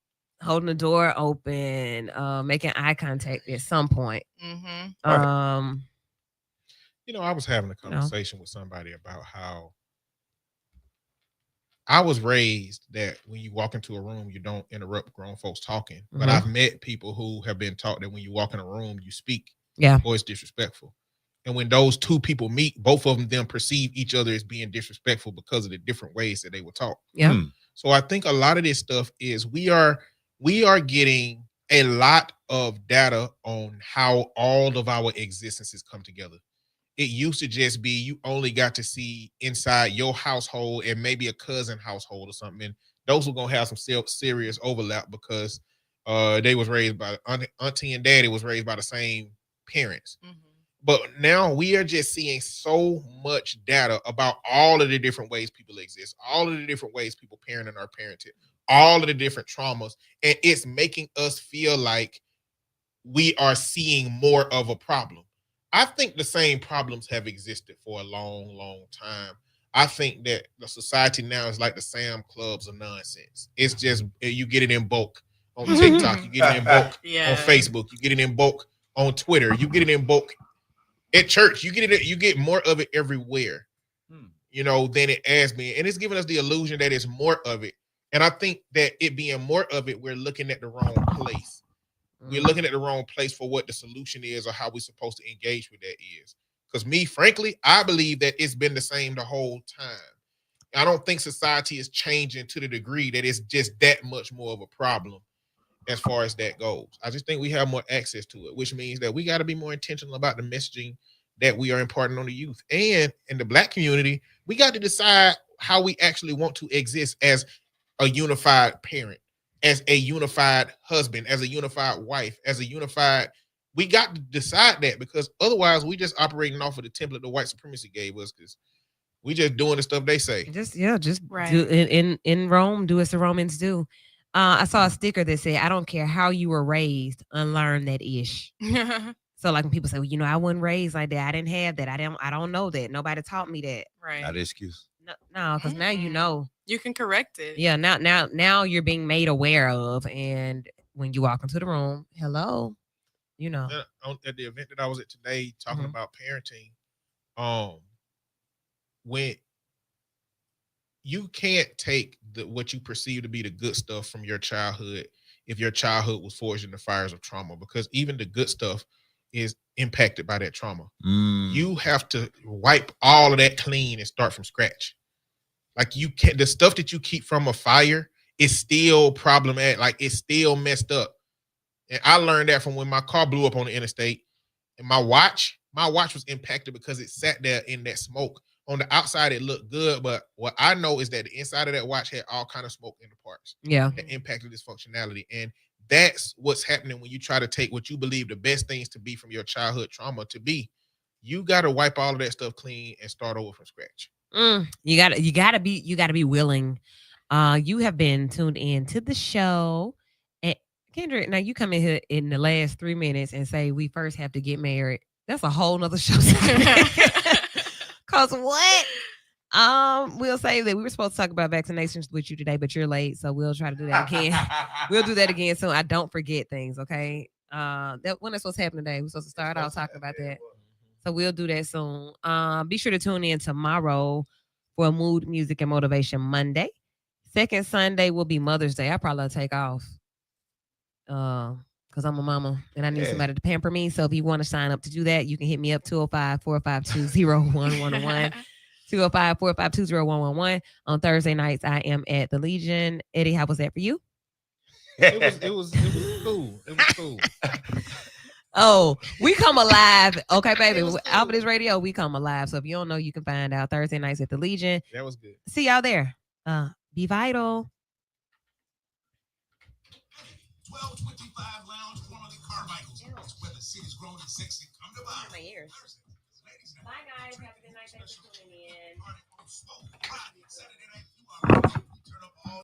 Holding the door open, making eye contact at some point. Mm-hmm. I was having a conversation with somebody about how I was raised that when you walk into a room, you don't interrupt grown folks talking. But I've met people who have been taught that when you walk in a room, you speak. Yeah. Or it's disrespectful. And when those two people meet, both of them perceive each other as being disrespectful because of the different ways that they were taught. Yeah. So I think a lot of this stuff is we are getting a lot of data on how all of our existences come together. It used to just be you only got to see inside your household and maybe a cousin household or something. And those were going to have some serious overlap because they was raised by auntie and daddy was raised by the same parents. But now we are just seeing so much data about all of the different ways people exist, all of the different ways people parent and are parented, all of the different traumas. And it's making us feel like we are seeing more of a problem. I think the same problems have existed for a long, long time. I think that the society now is like the Sam clubs of nonsense. It's just you get it in bulk on TikTok, you get it in bulk on Facebook, you get it in bulk on Twitter, you get it in bulk at church, you get more of it everywhere. You know, than it has been. And it's giving us the illusion that it's more of it. And I think that it being more of it, we're looking at the wrong place. We're looking at the wrong place for what the solution is or how we're supposed to engage with that is. Because me, frankly, I believe that it's been the same the whole time. I don't think society is changing to the degree that it's just that much more of a problem as far as that goes. I just think we have more access to it, which means that we got to be more intentional about the messaging that we are imparting on the youth. And in the Black community, we got to decide how we actually want to exist as a unified parent, as a unified husband, as a unified wife, as a unified. We got to decide that, because otherwise we just operating off of the template the white supremacy gave us, because we just doing the stuff they say. Just Right. do in Rome, do as the Romans do. I saw a sticker that said, "I don't care how you were raised, unlearn that ish." So like when people say, well, you know, I wasn't raised like that. I didn't have that. I don't know that. Nobody taught me that. Right. Not an excuse. No, because now you know. You can correct it. Yeah, now you're being made aware of, and when you walk into the room, hello, you know. At the event that I was at today, talking about parenting, when you can't take what you perceive to be the good stuff from your childhood if your childhood was forged in the fires of trauma, because even the good stuff is impacted by that trauma. You have to wipe all of that clean and start from scratch. Like you can't, the stuff that you keep from a fire is still problematic. Like it's still messed up. And I learned that from when my car blew up on the interstate, and my watch was impacted because it sat there in that smoke. On the outside, it looked good, but what I know is that the inside of that watch had all kind of smoke in the parts. Yeah. That impacted its functionality. And that's what's happening when you try to take what you believe the best things to be from your childhood trauma to be. You got to wipe all of that stuff clean and start over from scratch. You gotta be willing. You have been tuned in to the show. And Kendrick, now you come in here in the last 3 minutes and say we first have to get married. That's a whole nother show. Cause what? We'll say that we were supposed to talk about vaccinations with you today, but you're late, so we'll try to do that again. We'll do that again soon. I don't forget things, okay? That when that's supposed to happen today. We're supposed to start out talking about that. So we'll do that soon. Be sure to tune in tomorrow for Mood, Music, and Motivation Monday. Second Sunday will be Mother's Day. I probably take off. Because I'm a mama and I need somebody to pamper me. So if you want to sign up to do that, you can hit me up 205-452-0111. 205-452-0111. On Thursday nights, I am at the Legion. Eddie, how was that for you? It was cool. It was cool. Oh, we come alive. Okay, baby. Alpha Radio, we come alive. So if you don't know, you can find out Thursday nights at the Legion. That was good. See y'all there. Be vital. 1225 Lounge, formerly Carmichael's. It's where the city's grown and sexy. Come to buy. My ears. Bye, guys. Have a good night.